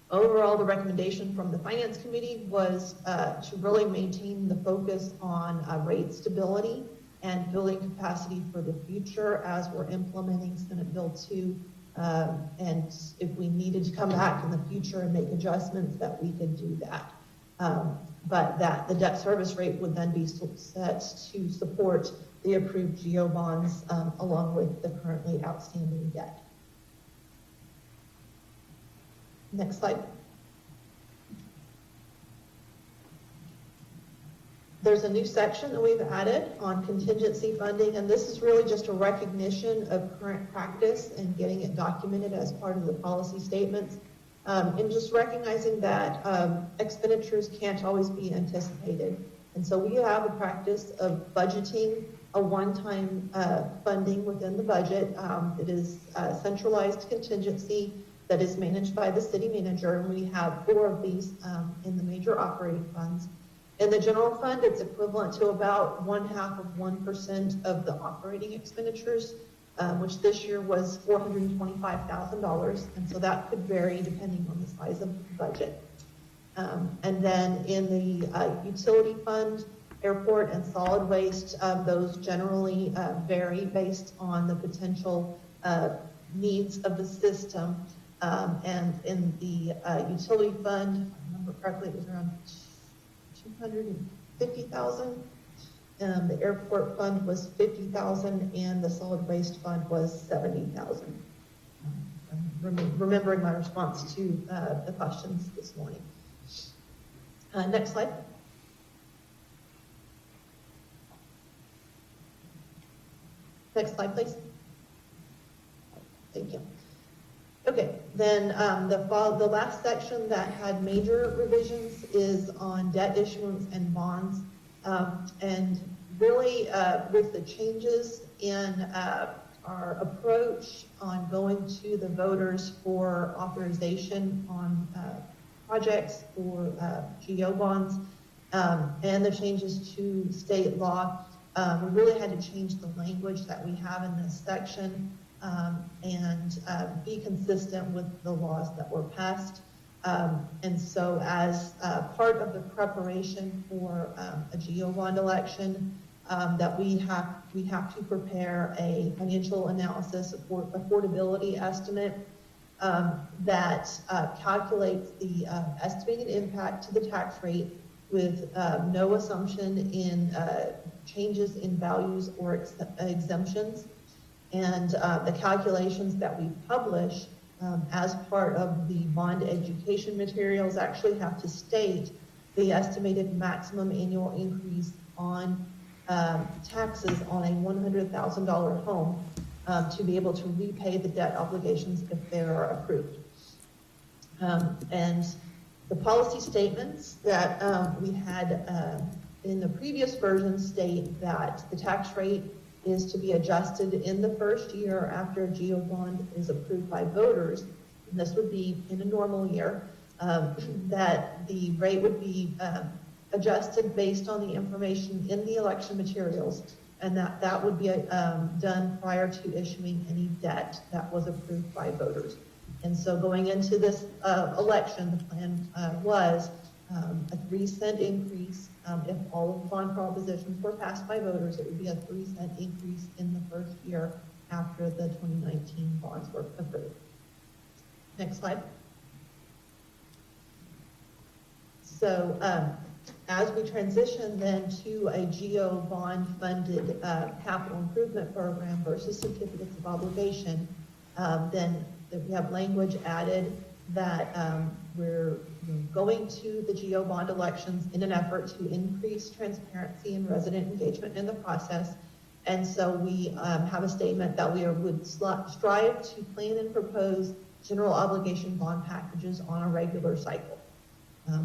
Overall, the recommendation from the Finance Committee was to really maintain the focus on rate stability and building capacity for the future as we're implementing Senate Bill 2. And if we needed to come back in the future and make adjustments, that we could do that. But that the debt service rate would then be set to support the approved Geobonds along with the currently outstanding debt. Next slide. There's a new section that we've added on contingency funding, and this is really just a recognition of current practice and getting it documented as part of the policy statements, and just recognizing that expenditures can't always be anticipated. And so we have a practice of budgeting a one-time funding within the budget. It is centralized contingency that is managed by the city manager, and we have 4 of these in the major operating funds. In the general fund, it's equivalent to about 0.5% of the operating expenditures, which this year was $425,000, and so that could vary depending on the size of the budget. And then in the utility fund, airport and solid waste, those generally vary based on the potential needs of the system. And in the utility fund, if I remember correctly, it was around $250,000. The airport fund was $50,000, and the solid waste fund was $70,000. I'm remembering my response to the questions this morning. Next slide. Next slide, please. Thank you. Okay, then the last section that had major revisions is on debt issuance and bonds. And really, with the changes in our approach on going to the voters for authorization on projects for Geobonds, and the changes to state law, we really had to change the language that we have in this section and be consistent with the laws that were passed. And so as part of the preparation for a Geobond election, that we have to prepare a financial analysis for affordability estimate that calculates the estimated impact to the tax rate with no assumption in changes in values or exemptions. And the calculations that we publish as part of the bond education materials actually have to state the estimated maximum annual increase on taxes on a $100,000 home to be able to repay the debt obligations if they are approved. And the policy statements that we had in the previous version state that the tax rate is to be adjusted in the first year after a Geobond is approved by voters. And this would be in a normal year, that the rate would be adjusted based on the information in the election materials, and that would be done prior to issuing any debt that was approved by voters. And so going into this election, the plan was a 3-cent increase. If all of the bond propositions were passed by voters, it would be a 3-cent increase in the first year after the 2019 bonds were approved. Next slide. So as we transition then to a Geobond funded capital improvement program versus certificates of obligation, then we have language added that we're going to the Geobond elections in an effort to increase transparency and resident engagement in the process. And so we have a statement that we would strive to plan and propose general obligation bond packages on a regular cycle.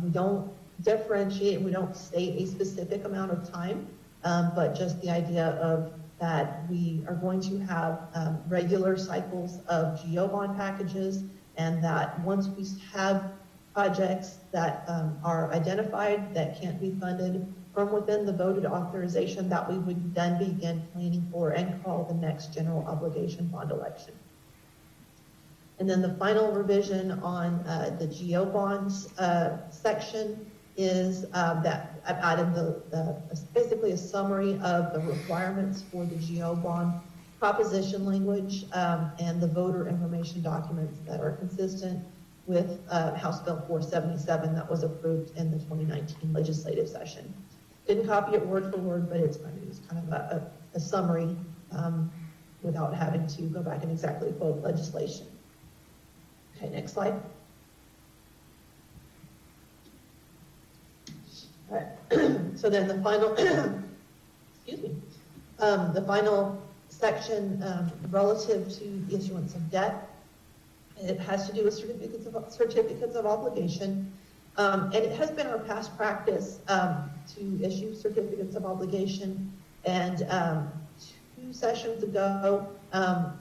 We don't differentiate, we don't state a specific amount of time, but just the idea of that we are going to have regular cycles of Geobond packages, and that once we have projects that are identified that can't be funded from within the voted authorization, that we would then begin planning for and call the next general obligation bond election. And then the final revision on the Geobonds section is that I've added basically a summary of the requirements for the Geobond proposition language and the voter information documents that are consistent with House Bill 477 that was approved in the 2019 legislative session. Didn't copy it word for word, but it's kind of a summary without having to go back and exactly quote legislation. Okay, next slide. All right. So then the final, excuse me, the final section relative to the issuance of debt, it has to do with certificates of obligation, and it has been our past practice to issue certificates of obligation. And 2 sessions ago,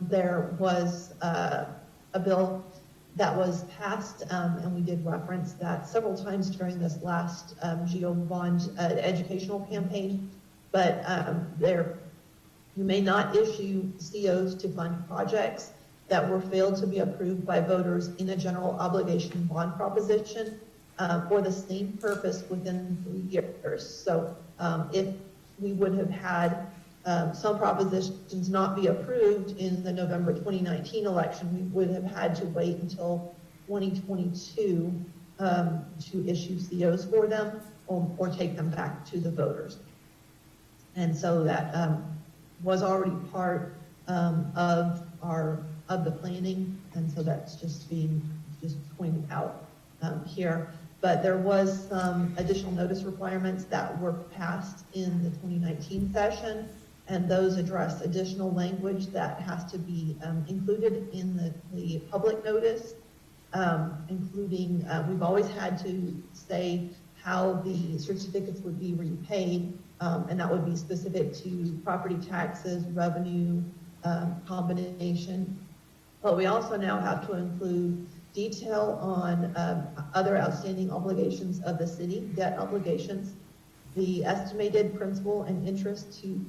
there was a bill that was passed, and we did reference that several times during this last Geobond educational campaign. But you may not issue COs to fund projects that were failed to be approved by voters in a general obligation bond proposition for the same purpose within 3 years. So if we would have had some propositions not be approved in the November 2019 election, we would have had to wait until 2022 to issue COs for them or take them back to the voters. And so that was already part of the planning, and so that's just pointed out here. but there was some additional notice requirements that were passed in the 2019 session, and those address additional language that has to be included in the public notice, including, we've always had to say how the certificates would be repaid, and that would be specific to property taxes, revenue, combination. But we also now have to include detail on other outstanding obligations of the city, debt obligations, the estimated principal and interest to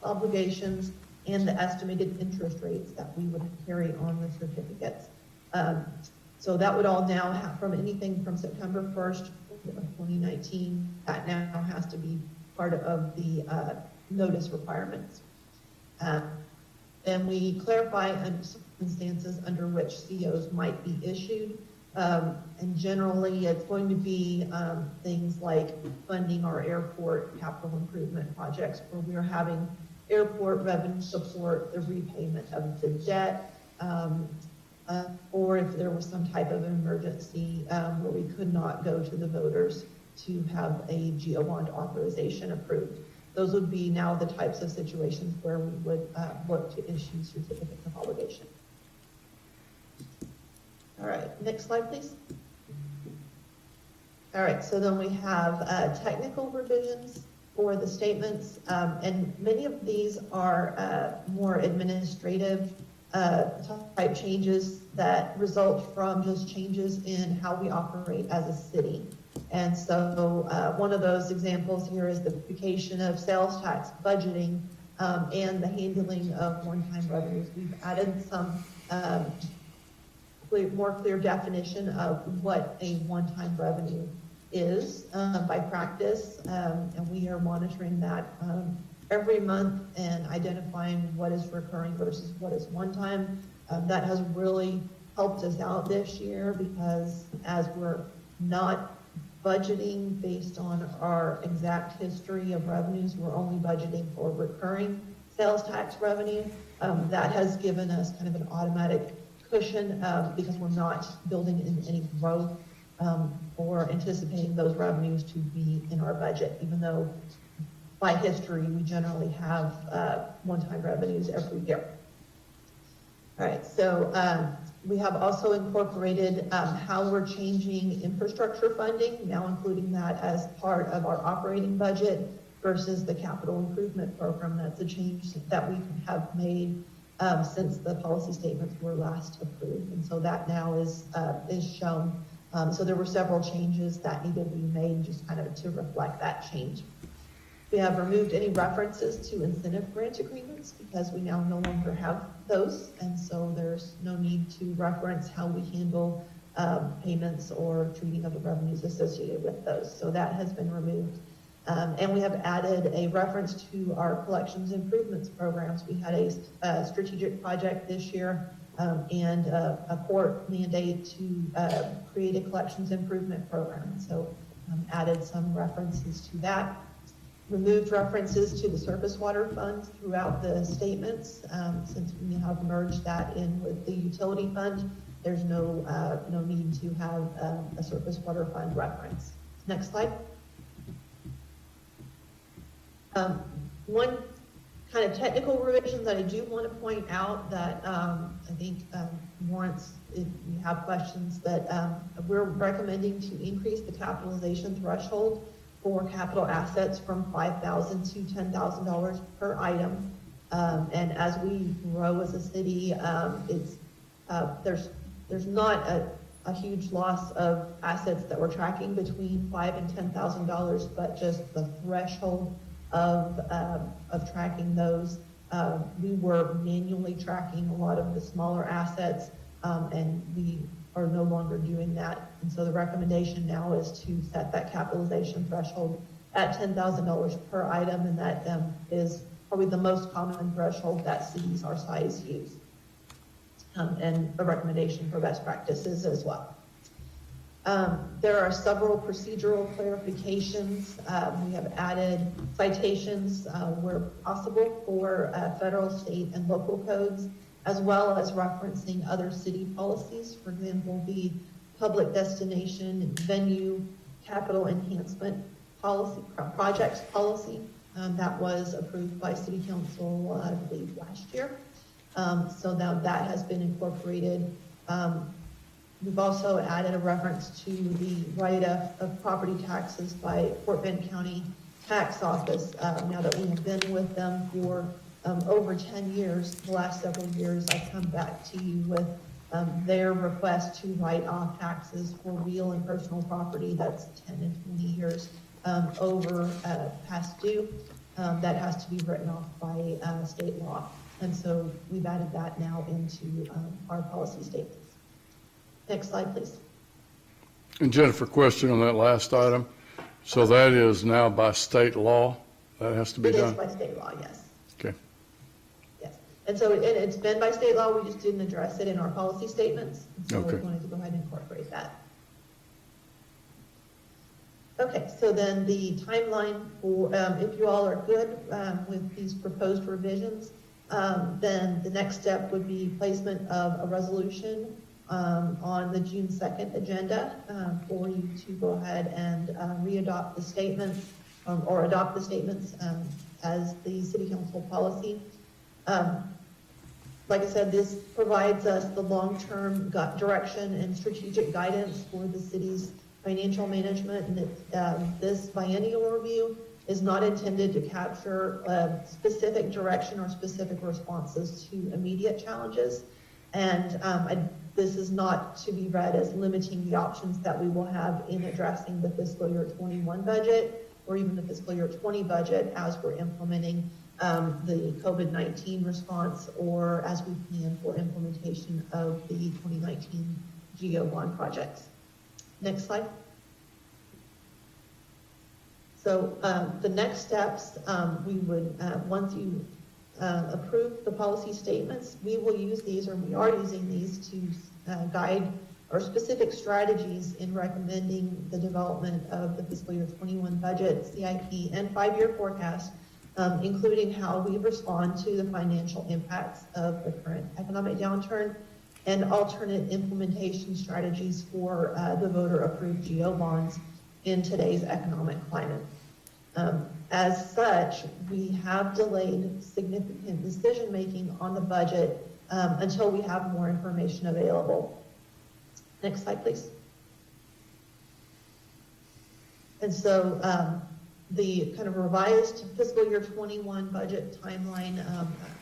obligations, and the estimated interest rates that we would carry on the certificates. So that would all now have, from anything from September 1st of 2019, that now has to be part of the notice requirements. Then we clarify circumstances under which COs might be issued. And generally, it's going to be things like funding our airport capital improvement projects, where we are having airport revenue support the repayment of the debt, or if there was some type of emergency where we could not go to the voters to have a Geobond authorization approved. Those would be now the types of situations where we would look to issue certificates of obligation. All right, next slide, please. All right, so then we have technical revisions for the statements, and many of these are more administrative type changes that result from just changes in how we operate as a city. And so one of those examples here is the duplication of sales tax budgeting and the handling of one-time revenues. We've added some more clear definition of what a one-time revenue is by practice, and we are monitoring that every month and identifying what is recurring versus what is one-time. That has really helped us out this year, because as we're not budgeting based on our exact history of revenues, we're only budgeting for recurring sales tax revenue. That has given us kind of an automatic cushion because we're not building in any growth or anticipating those revenues to be in our budget, even though by history we generally have one-time revenues every year. All right, so we have also incorporated how we're changing infrastructure funding, now including that as part of our operating budget versus the capital improvement program. That's a change that we have made since the policy statements were last approved, and so that now is shown. So there were several changes that needed to be made just kind of to reflect that change. We have removed any references to incentive grant agreements because we now no longer have those, and so there's no need to reference how we handle payments or treating of the revenues associated with those. So that has been removed. And we have added a reference to our collections improvements programs. We had a strategic project this year and a court mandate to create a collections improvement program. So added some references to that. Removed references to the surface water funds throughout the statements. Since we have merged that in with the utility fund, there's no need to have a surface water fund reference. Next slide. One kind of technical revision that I do want to point out that I think warrants, if you have questions, that we're recommending to increase the capitalization threshold for capital assets from $5,000 to $10,000 per item. And as we grow as a city, there's not a huge loss of assets that we're tracking between $5,000 and $10,000, but just the threshold of tracking those. We were manually tracking a lot of the smaller assets, and we are no longer doing that. And so the recommendation now is to set that capitalization threshold at $10,000 per item, and that is probably the most common threshold that cities our size use, and a recommendation for best practices as well. There are several procedural clarifications. We have added citations where possible for federal, state, and local codes, as well as referencing other city policies. For example, the public destination and venue capital enhancement policy, projects policy. That was approved by City Council, I believe, last year. So now that has been incorporated. We've also added a reference to the write-off of property taxes by Fort Bend County Tax Office. Now that we have been with them for over 10 years, the last several years, I come back to you with their request to write off taxes for real and personal property that's 10 and 20 years over past due. That has to be written off by state law. And so we've added that now into our policy statements. Next slide, please. And Jennifer, question on that last item. So that is now by state law? That has to be done? It is by state law, yes. Okay. Yes. And so it's been by state law, we just didn't address it in our policy statements. So we Okay. wanted to go ahead and incorporate that. Okay, so then the timeline for, if you all are good with these proposed revisions, then the next step would be placement of a resolution on the June 2nd agenda for you to go ahead and re-adopt the statements or adopt the statements as the City Council policy. Like I said, this provides us the long-term direction and strategic guidance for the city's financial management, and this biennial review is not intended to capture specific direction or specific responses to immediate challenges. And this is not to be read as limiting the options that we will have in addressing the fiscal year 21 budget or even the fiscal year 20 budget as we're implementing the COVID-19 response or as we plan for implementation of the 2019 Geobond projects. Next slide. So the next steps, we would, once you approve the policy statements, we will use these, or we are using these to guide our specific strategies in recommending the development of the fiscal year 21 budget, CIP, and 5-year forecast, including how we respond to the financial impacts of the current economic downturn and alternate implementation strategies for the voter-approved Geobonds in today's economic climate. As such, we have delayed significant decision-making on the budget until we have more information available. Next slide, please. And so the kind of revised fiscal year 21 budget timeline,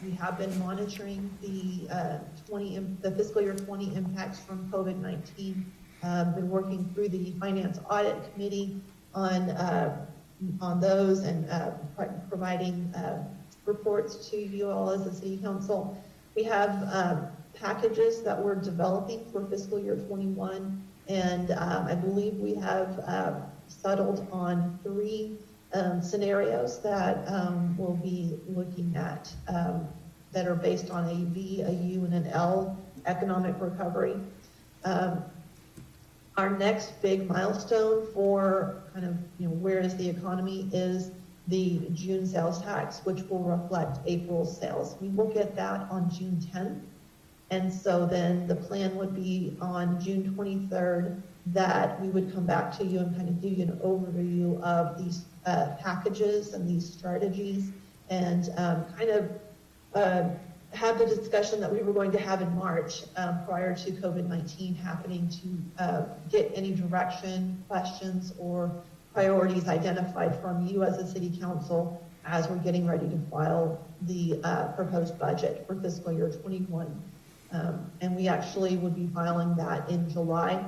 we have been monitoring the fiscal year 20 impacts from COVID-19, been working through the Finance Audit Committee on those and providing reports to you all as a City Council. We have packages that we're developing for fiscal year 21, and I believe we have settled on 3 scenarios that we'll be looking at that are based on a V, a U, and an L economic recovery. Our next big milestone for kind of, where is the economy is the June sales tax, which will reflect April's sales. We will get that on June 10th. And so then the plan would be on June 23rd that we would come back to you and kind of give you an overview of these packages and these strategies and kind of have the discussion that we were going to have in March prior to COVID-19 happening to get any direction, questions, or priorities identified from you as a City Council as we're getting ready to file the proposed budget for fiscal year 21. And we actually would be filing that in July.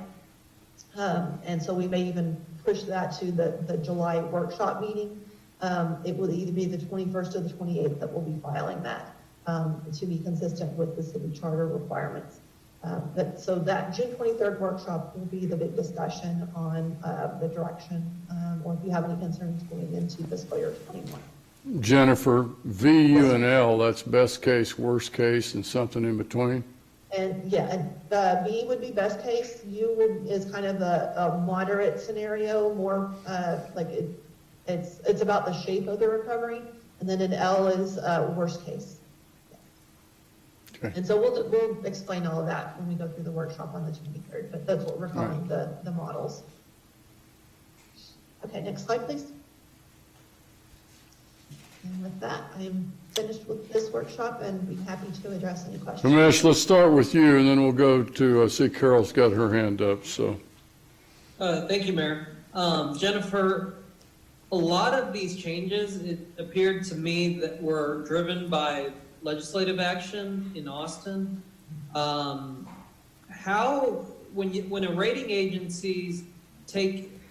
And so we may even push that to the July workshop meeting. It will either be the 21st or the 28th that we'll be filing that. To be consistent with the city charter requirements. So that June 23rd workshop will be the big discussion on the direction or if you have any concerns going into fiscal year 21. Jennifer, V, U, and L, that's best case, worst case, and something in between? And yeah, B would be best case. U is kind of a moderate scenario, more like it's about the shape of the recovery. And then an L is worst case. Okay. And so we'll explain all of that when we go through the workshop on the 23rd, but that's what we're calling the models. Okay, next slide, please. And with that, I'm finished with this workshop and be happy to address any questions. Ramesh, let's start with you, and then we'll go to, I see Carol's got her hand up, so. Thank you, Mayor. Jennifer, a lot of these changes, it appeared to me that were driven by legislative action in Austin. How, when a rating agencies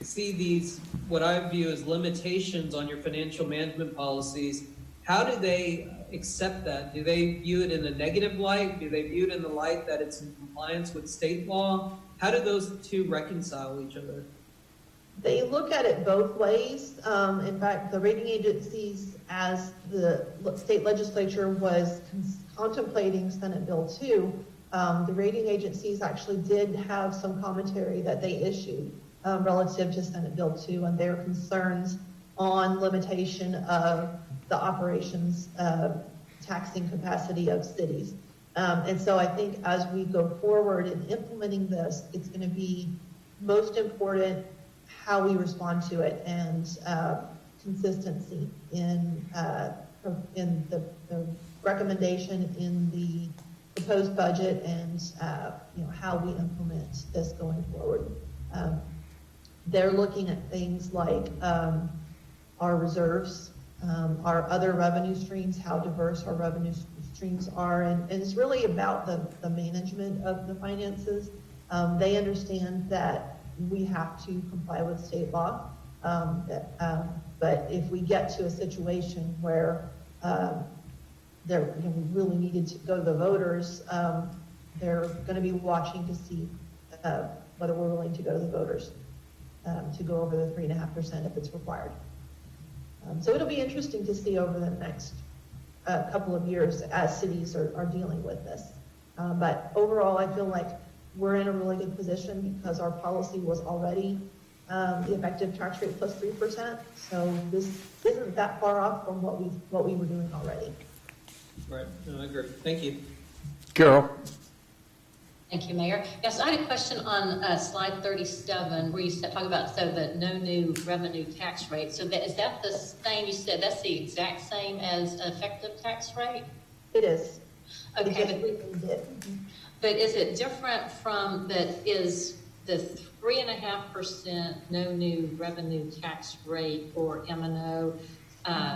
see these, what I view as limitations on your financial management policies, how do they accept that? Do they view it in a negative light? Do they view it in the light that it's in compliance with state law? How do those two reconcile each other? They look at it both ways. In fact, the rating agencies, as the state legislature was contemplating Senate Bill 2, the rating agencies actually did have some commentary that they issued relative to Senate Bill 2 and their concerns on limitation of the operations taxing capacity of cities. And so I think as we go forward in implementing this, it's going to be most important how we respond to it and consistency in the recommendation in the proposed budget and how we implement this going forward. They're looking at things like our reserves, our other revenue streams, how diverse our revenue streams are, and it's really about the management of the finances. They understand that we have to comply with state law, but if we get to a situation where we really needed to go to the voters, they're going to be watching to see whether we're willing to go to the voters to go over the 3.5% if it's required. So it'll be interesting to see over the next couple of years as cities are dealing with this. But overall, I feel like we're in a really good position because our policy was already the effective tax rate plus 3%. So this isn't that far off from what we were doing already. Right, no, I agree. Thank you. Carol? Thank you, Mayor. Yes, I had a question on slide 37 where you talk about the no new revenue tax rate. So is that the same? You said that's the exact same as effective tax rate? It is. Okay, but is it different from is the 3.5% no new revenue tax rate for M&O?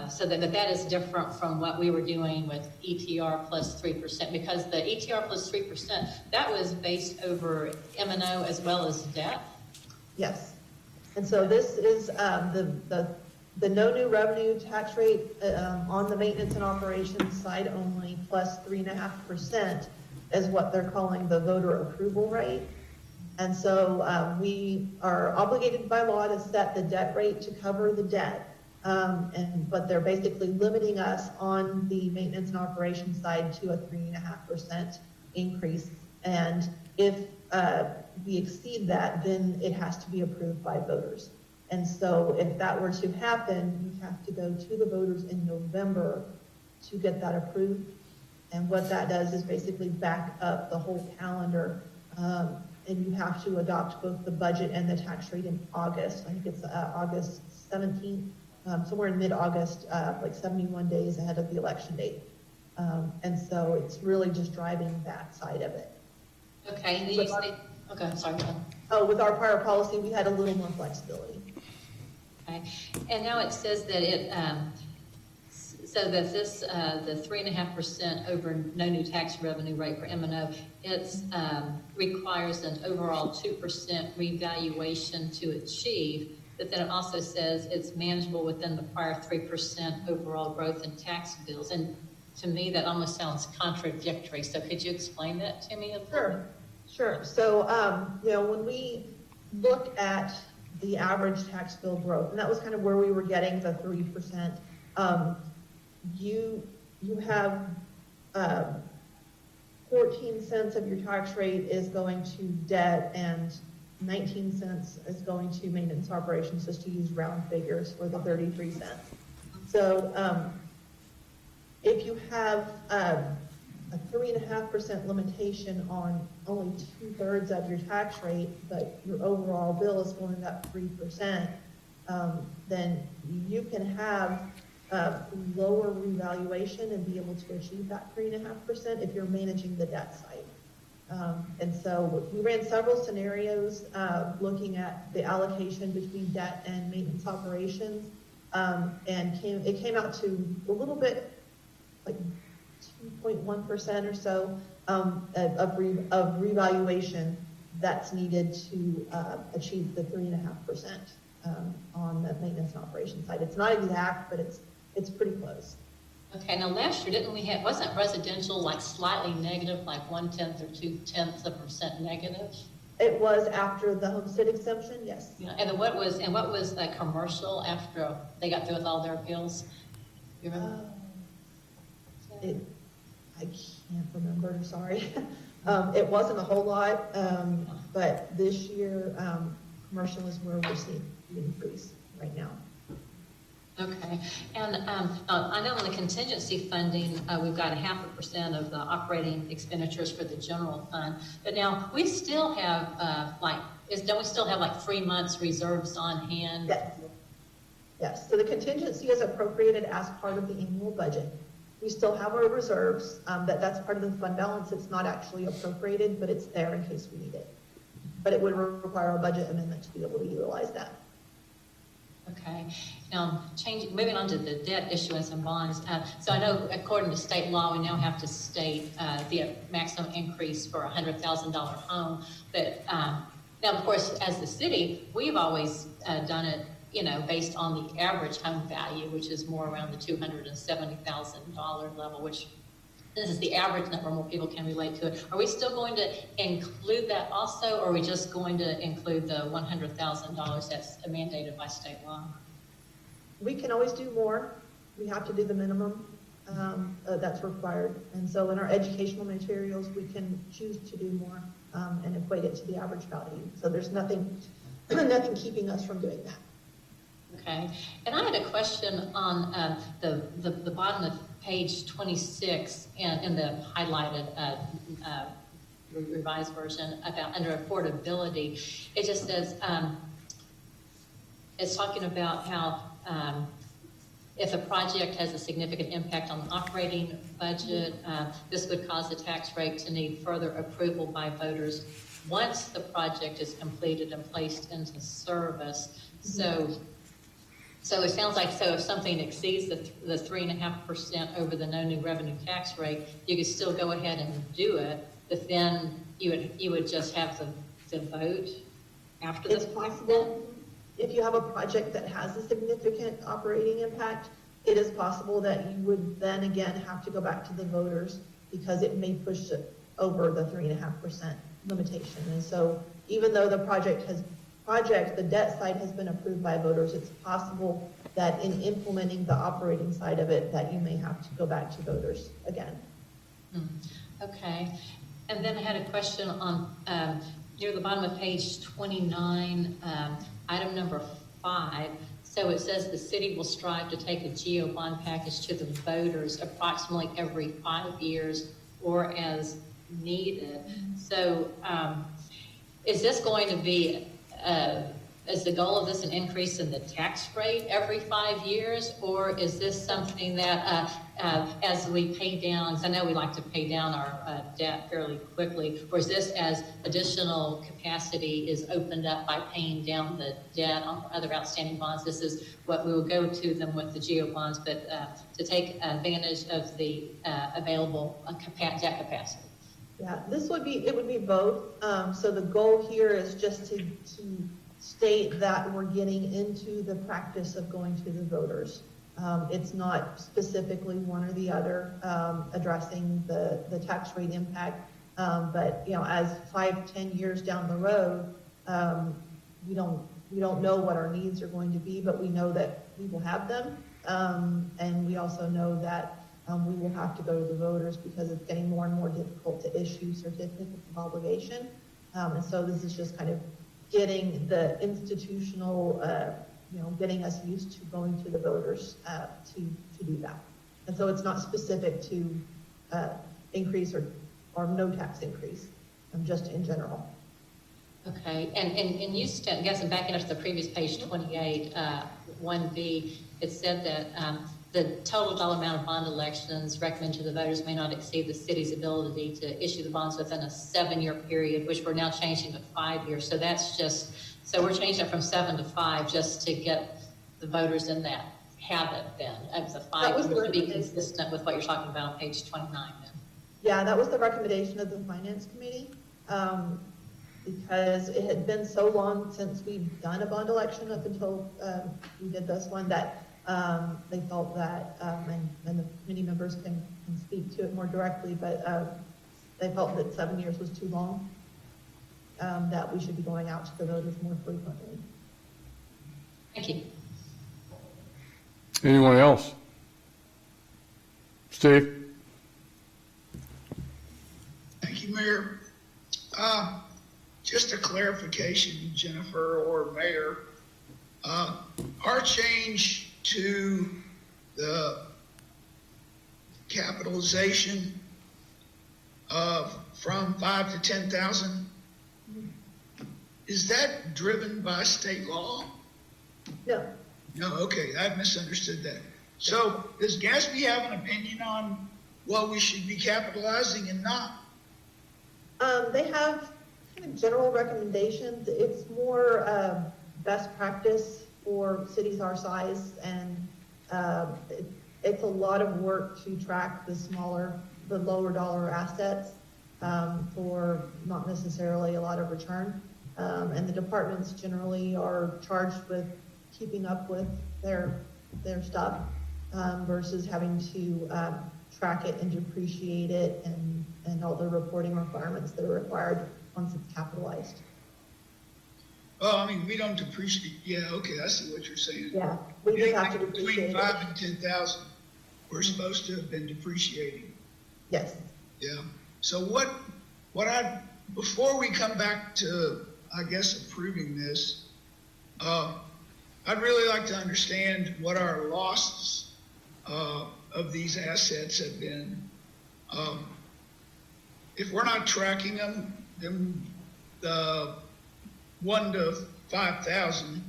So that is different from what we were doing with ETR plus 3%, because the ETR plus 3%, that was based over M&O as well as debt? Yes. And so this is the no new revenue tax rate on the maintenance and operations side only plus 3.5% is what they're calling the voter approval rate. And so we are obligated by law to set the debt rate to cover the debt. But they're basically limiting us on the maintenance and operations side to a 3.5% increase. And if we exceed that, then it has to be approved by voters. And so if that were to happen, we have to go to the voters in November to get that approved. And what that does is basically back up the whole calendar. And you have to adopt both the budget and the tax rate in August. I think it's August 17th. Somewhere in mid-August, like 71 days ahead of the election date. And so it's really just driving that side of it. Okay, and you say, okay, sorry. Oh, with our prior policy, we had a little more flexibility. Okay, and now it says that so that this, the 3.5% over no new tax revenue rate for M&O, it requires an overall 2% revaluation to achieve. But then it also says it's manageable within the prior 3% overall growth in tax bills. And to me, that almost sounds contradictory. So could you explain that to me a little? Sure. So, when we look at the average tax bill growth, and that was kind of where we were getting the 3%, you have 14 cents of your tax rate is going to debt and 19 cents is going to maintenance operations, just to use round figures for the 33 cents. So if you have a 3.5% limitation on only 2/3 of your tax rate, but your overall bill is going up 3%, then you can have lower revaluation and be able to achieve that 3.5% if you're managing the debt side. And so we ran several scenarios looking at the allocation between debt and maintenance operations, and it came out to a little bit like 2.1% or so of revaluation that's needed to achieve the 3.5% on the maintenance and operations side. It's not exact, but it's pretty close. Okay, now last year, wasn't residential like slightly negative, like 1/10 or 0.2% negative? It was after the homestead exemption, yes. Yeah, and what was the commercial after they got through with all their bills? You remember? I can't remember, sorry. It wasn't a whole lot, but this year, commercial is where we're seeing the increase right now. Okay, and I know in the contingency funding, we've got 0.5% of the operating expenditures for the general fund, but now we still have don't we still have like 3 months reserves on hand? Yes. Yes, so the contingency is appropriated as part of the annual budget. We still have our reserves, that's part of the fund balance. It's not actually appropriated, but it's there in case we need it. But it would require a budget amendment to be able to utilize that. Okay, now moving on to the debt issuance and bonds. So I know according to state law, we now have to state the maximum increase for a $100,000 home. But now, of course, as the city, we've always done it, based on the average home value, which is more around the $270,000 level, which this is the average number. More people can relate to it. Are we still going to include that also, or are we just going to include the $100,000 that's mandated by state law? We can always do more. We have to do the minimum that's required. And so in our educational materials, we can choose to do more and equate it to the average value. So there's nothing keeping us from doing that. Okay, and I had a question on the bottom of page 26 and in the highlighted revised version about under affordability. It just says, it's talking about how if a project has a significant impact on the operating budget, this would cause the tax rate to need further approval by voters once the project is completed and placed into service. So it sounds like, if something exceeds the 3.5% over the no new revenue tax rate, you could still go ahead and do it, but then you would just have to vote after this. It's possible if you have a project that has a significant operating impact, it is possible that you would then again have to go back to the voters because it may push it over the 3.5% limitation. And so even though the the debt side has been approved by voters, it's possible that in implementing the operating side of it, that you may have to go back to voters again. Okay. And then I had a question on near the bottom of page 29, item number 5. So it says the city will strive to take a Geobond package to the voters approximately every 5 years or as needed. So is this going to be is the goal of this an increase in the tax rate every 5 years, or is this something that as we pay down, because I know we like to pay down our debt fairly quickly, or is this as additional capacity is opened up by paying down the debt on other outstanding bonds? This is what we will go to them with the Geobonds, but to take advantage of the available debt capacity. Yeah, it would be both. So the goal here is just to state that we're getting into the practice of going to the voters. It's not specifically one or the other addressing the tax rate impact, but as 5-10 years down the road, we don't know what our needs are going to be, but we know that we will have them, and we also know that we will have to go to the voters because it's getting more and more difficult to issue certificates of obligation. And so this is just kind of getting the institutional, getting us used to going to the voters to do that. And so it's not specific to increase or no tax increase, just in general. Okay, and you, I guess I'm backing up to the previous page 28, 1B, it said that the total dollar amount of bond elections recommended to the voters may not exceed the city's ability to issue the bonds within a 7-year period, which we're now changing to 5 years. So that's just, so we're changing it from 7 to 5 just to get the voters in that habit then, of the 5 years to be consistent with what you're talking about on page 29 then. Yeah, that was the recommendation of the Finance Committee, because it had been so long since we'd done a bond election up until we did this one that they felt that, and the committee members can speak to it more directly, but they felt that 7 years was too long, that we should be going out to the voters more frequently. Thank you. Anyone else? Steve? Thank you, Mayor. Just a clarification, Jennifer or Mayor. Our change to the capitalization from 5 to 10,000, is that driven by state law? No. No, okay, I misunderstood that. So does GASB have an opinion on what we should be capitalizing and not? They have kind of general recommendations. It's more best practice for cities our size, and it's a lot of work to track the lower dollar assets for not necessarily a lot of return. And the departments generally are charged with keeping up with their stuff versus having to track it and depreciate it and all the reporting requirements that are required once it's capitalized. Well, I mean, we don't depreciate. Yeah, okay, I see what you're saying. Yeah, we just have to Between depreciate 5 it. and 10,000, we're supposed to have been depreciating. Yes. Yeah. So before we come back to, I guess, approving this, I'd really like to understand what our losses of these assets have been. If we're not tracking them, then the 1 to 5,000,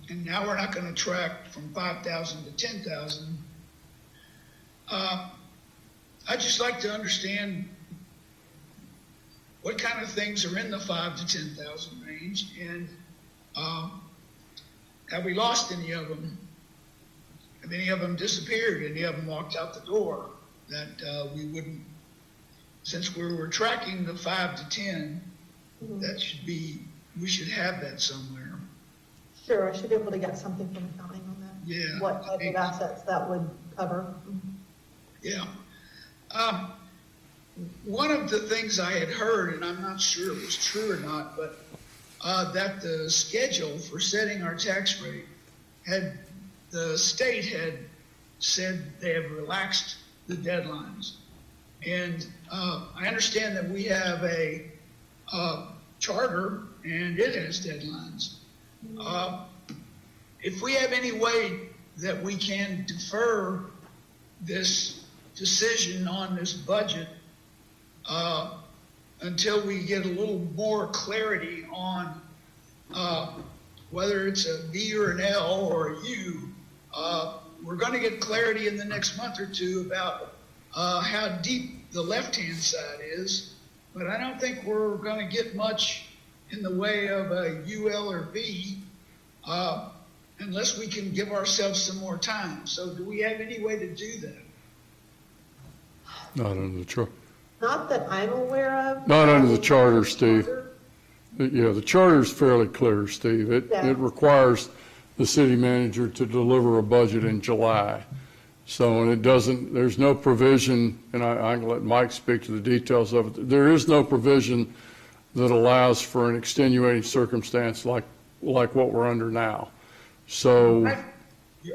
and now we're not going to track from 5,000 to 10,000. I'd just like to understand what kind of things are in the 5 to 10,000 range, and have we lost any of them? Have any of them disappeared? Any of them walked out the door that we wouldn't, since we were tracking the 5 to 10, that should be, we should have that somewhere. Sure, I should be able to get something from accounting on that. Yeah. What type of assets that would cover. Yeah. One of the things I had heard, and I'm not sure it was true or not, but that the schedule for setting our tax rate the state had said they have relaxed the deadlines. And I understand that we have a charter and it has deadlines. If we have any way that we can defer this decision on this budget until we get a little more clarity on whether it's a B or an L or a U, we're going to get clarity in the next month or two about how deep the left-hand side is, but I don't think we're going to get much in the way of a UL or B unless we can give ourselves some more time. So do we have any way to do that? Not under the charter. Not that I'm aware of. Not under the charter, Steve. Yeah, the charter is fairly clear, Steve. It requires the city manager to deliver a budget in July. So, and it doesn't, there's no provision, and I can let Mike speak to the details of it. There is no provision that allows for an extenuating circumstance like what we're under now. So.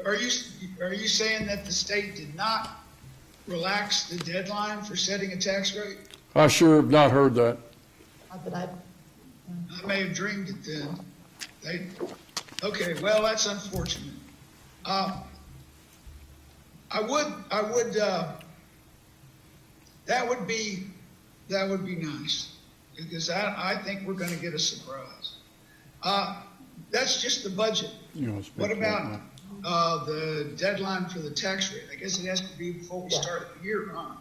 Are you saying that the state did not relax the deadline for setting a tax rate? I sure have not heard that. Not that I may have dreamed it then. Okay, well, that's unfortunate. I would That would be nice, because I think we're gonna get a surprise. That's just the budget. You want to speak What to that, about, Mike? the deadline for the tax rate? I guess it has to be before we Yeah. start the year, huh?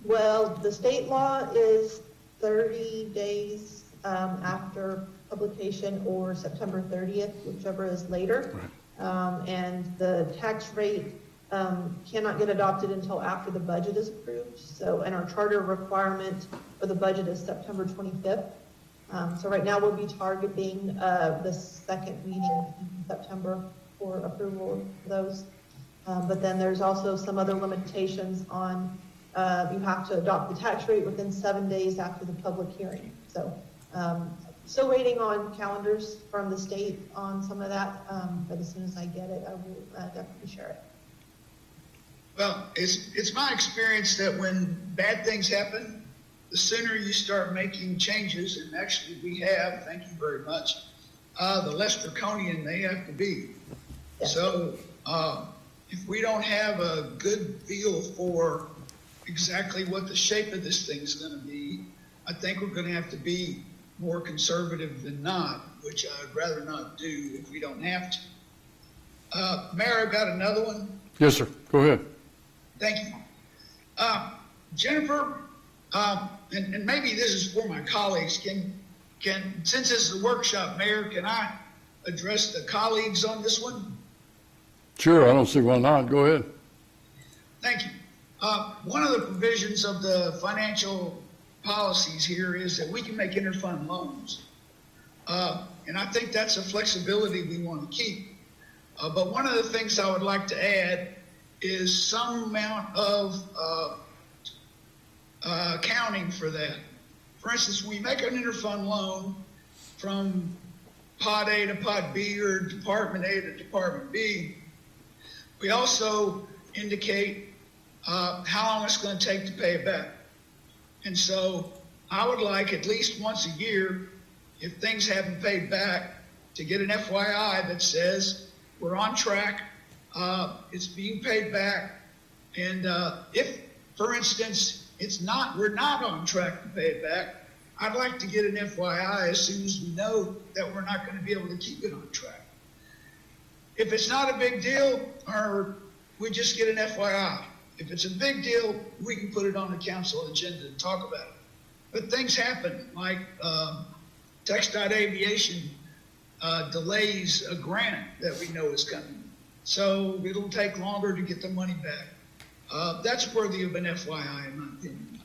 Well, the state law is 30 days after publication or September 30th, whichever is later. And the tax rate cannot get adopted until after the budget is approved. So, and our charter requirement for the budget is September 25th. So right now we'll be targeting the second meeting in September for approval of those. But then there's also some other limitations on you have to adopt the tax rate within 7 days after the public hearing. So still waiting on calendars from the state on some of that, but as soon as I get it, I will definitely share it. Well, it's my experience that when bad things happen, the sooner you start making changes, and actually we have, thank you very much, the less draconian they have to be. Yeah. So if we don't have a good feel for exactly what the shape of this thing's gonna be, I think we're gonna have to be more conservative than not, which I'd rather not do if we don't have to. Mayor, I've got another one. Yes, sir. Go ahead. Thank you. Jennifer, and maybe this is for my colleagues, since this is a workshop, Mayor, can I address the colleagues on this one? Sure, I don't see why not. Go ahead. Thank you. One of the provisions of the financial policies here is that we can make interfund loans. And I think that's a flexibility we want to keep. But one of the things I would like to add is some amount of accounting for that. For instance, when we make an interfund loan from Pod A to Pod B or Department A to Department B, we also indicate how long it's going to take to pay it back. And so I would like at least once a year, if things haven't paid back, to get an FYI that says we're on track, it's being paid back. And if, for instance, we're not on track to pay it back, I'd like to get an FYI as soon as we know that we're not going to be able to keep it on track. If it's not a big deal, or we just get an FYI. If it's a big deal, we can put it on the council agenda and talk about it. But things happen, like Aviation delays a grant that we know is coming. So it'll take longer to get the money back. That's worthy of an FYI, in my opinion.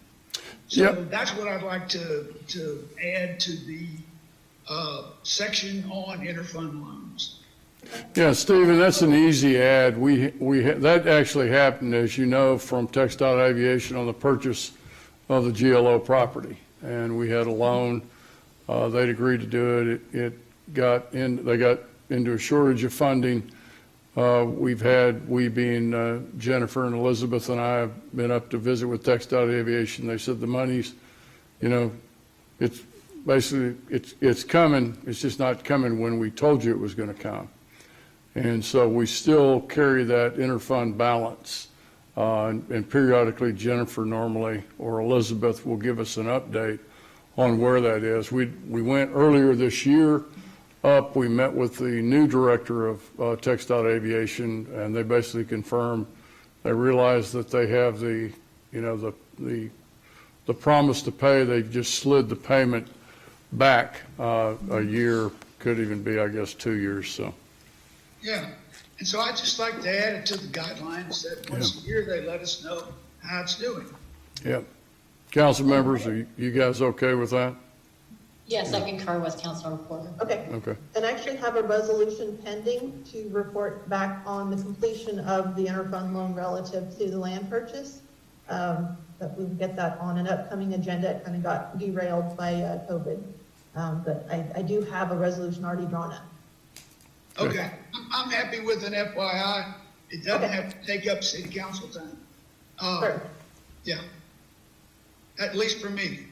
So Yep. that's what I'd like to add to the section on interfund loans. Yeah, Stephen, that's an easy add. That actually happened, as you know, from Textile Aviation on the purchase of the GLO property. And we had a loan, they'd agreed to do it. They got into a shortage of funding. We being Jennifer and Elizabeth and I have been up to visit with Textile Aviation. They said the money's, it's basically, it's coming. It's just not coming when we told you it was going to come. And so we still carry that interfund balance. And periodically Jennifer normally or Elizabeth will give us an update on where that is. We went earlier this year up, we met with the new director of Textile Aviation, and they basically confirmed, they realized that they have the promise to pay. They've just slid the payment back a year, could even be, I guess, 2 years. So. Yeah, and so I'd just like to add it to the guidelines that once a year they let us know how it's doing. Yep. Council members, are you guys okay with that? Yes, I concur with Councilor Porter. Okay. Okay. And I actually have a resolution pending to report back on the completion of the interfund loan relative to the land purchase. That we will get that on an upcoming agenda. It kind of got derailed by COVID. But I do have a resolution already drawn up. Okay, I'm happy with an FYI. It doesn't have to take up city council time. Sure. Yeah, at least for me.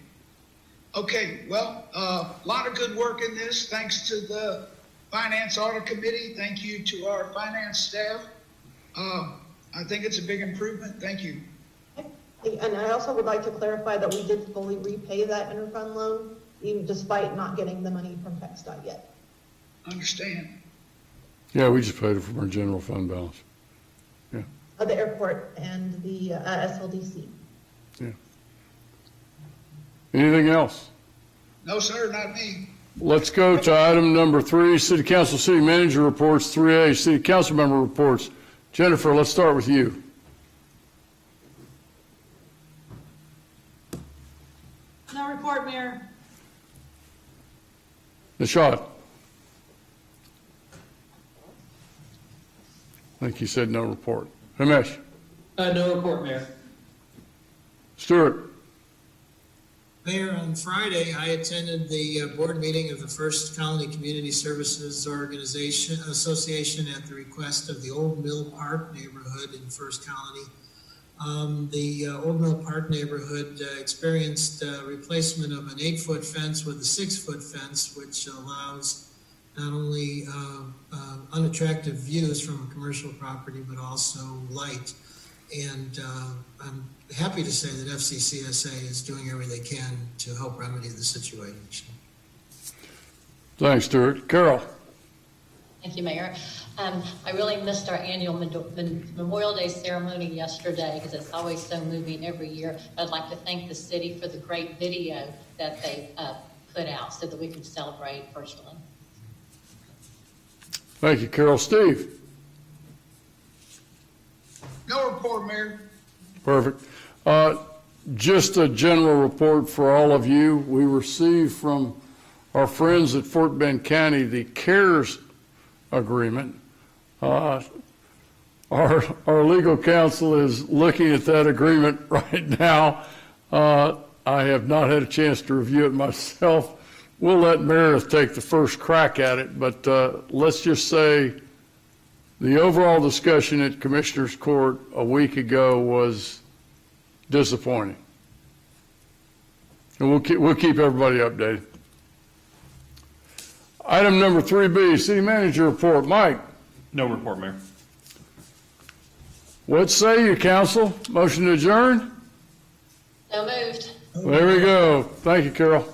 Okay, well, a lot of good work in this. Thanks to the Finance Audit Committee. Thank you to our finance staff. I think it's a big improvement. Thank you. And I also would like to clarify that we did fully repay that interfund loan, even despite not getting the money from TxDOT yet. Understand. Yeah, we just paid it from our general fund balance. The airport and the SLDC. Yeah. Anything else? No, sir, not me. Let's go to item number 3, City Council City Manager Reports, 3A, City Council Member Reports. Jennifer, let's start with you. No report, Mayor. Nishad. I think you said no report. Himesh. No report, Mayor. Stuart. Mayor, on Friday, I attended the board meeting of the First Colony Community Services Association at the request of the Old Mill Park neighborhood in First Colony. The Old Mill Park neighborhood experienced replacement of an 8-foot fence with a 6-foot fence, which allows not only unattractive views from a commercial property, but also light. And I'm happy to say that FCCSA is doing everything they can to help remedy the situation. Thanks, Stuart. Carol. Thank you, Mayor. I really missed our annual Memorial Day ceremony yesterday because it's always so moving every year. I'd like to thank the city for the great video that they put out so that we can celebrate virtually. Thank you, Carol. Steve. No report, Mayor. Perfect. Just a general report for all of you. We received from our friends at Fort Bend County the CARES agreement. Our legal counsel is looking at that agreement right now. I have not had a chance to review it myself. We'll let Meredith take the first crack at it, but let's just say the overall discussion at Commissioner's Court a week ago was disappointing. And we'll keep everybody updated. Item number 3B, City Manager Report. Mike. No report, Mayor. What say you, council? Motion to adjourn? So moved. There we go. Thank you, Carol.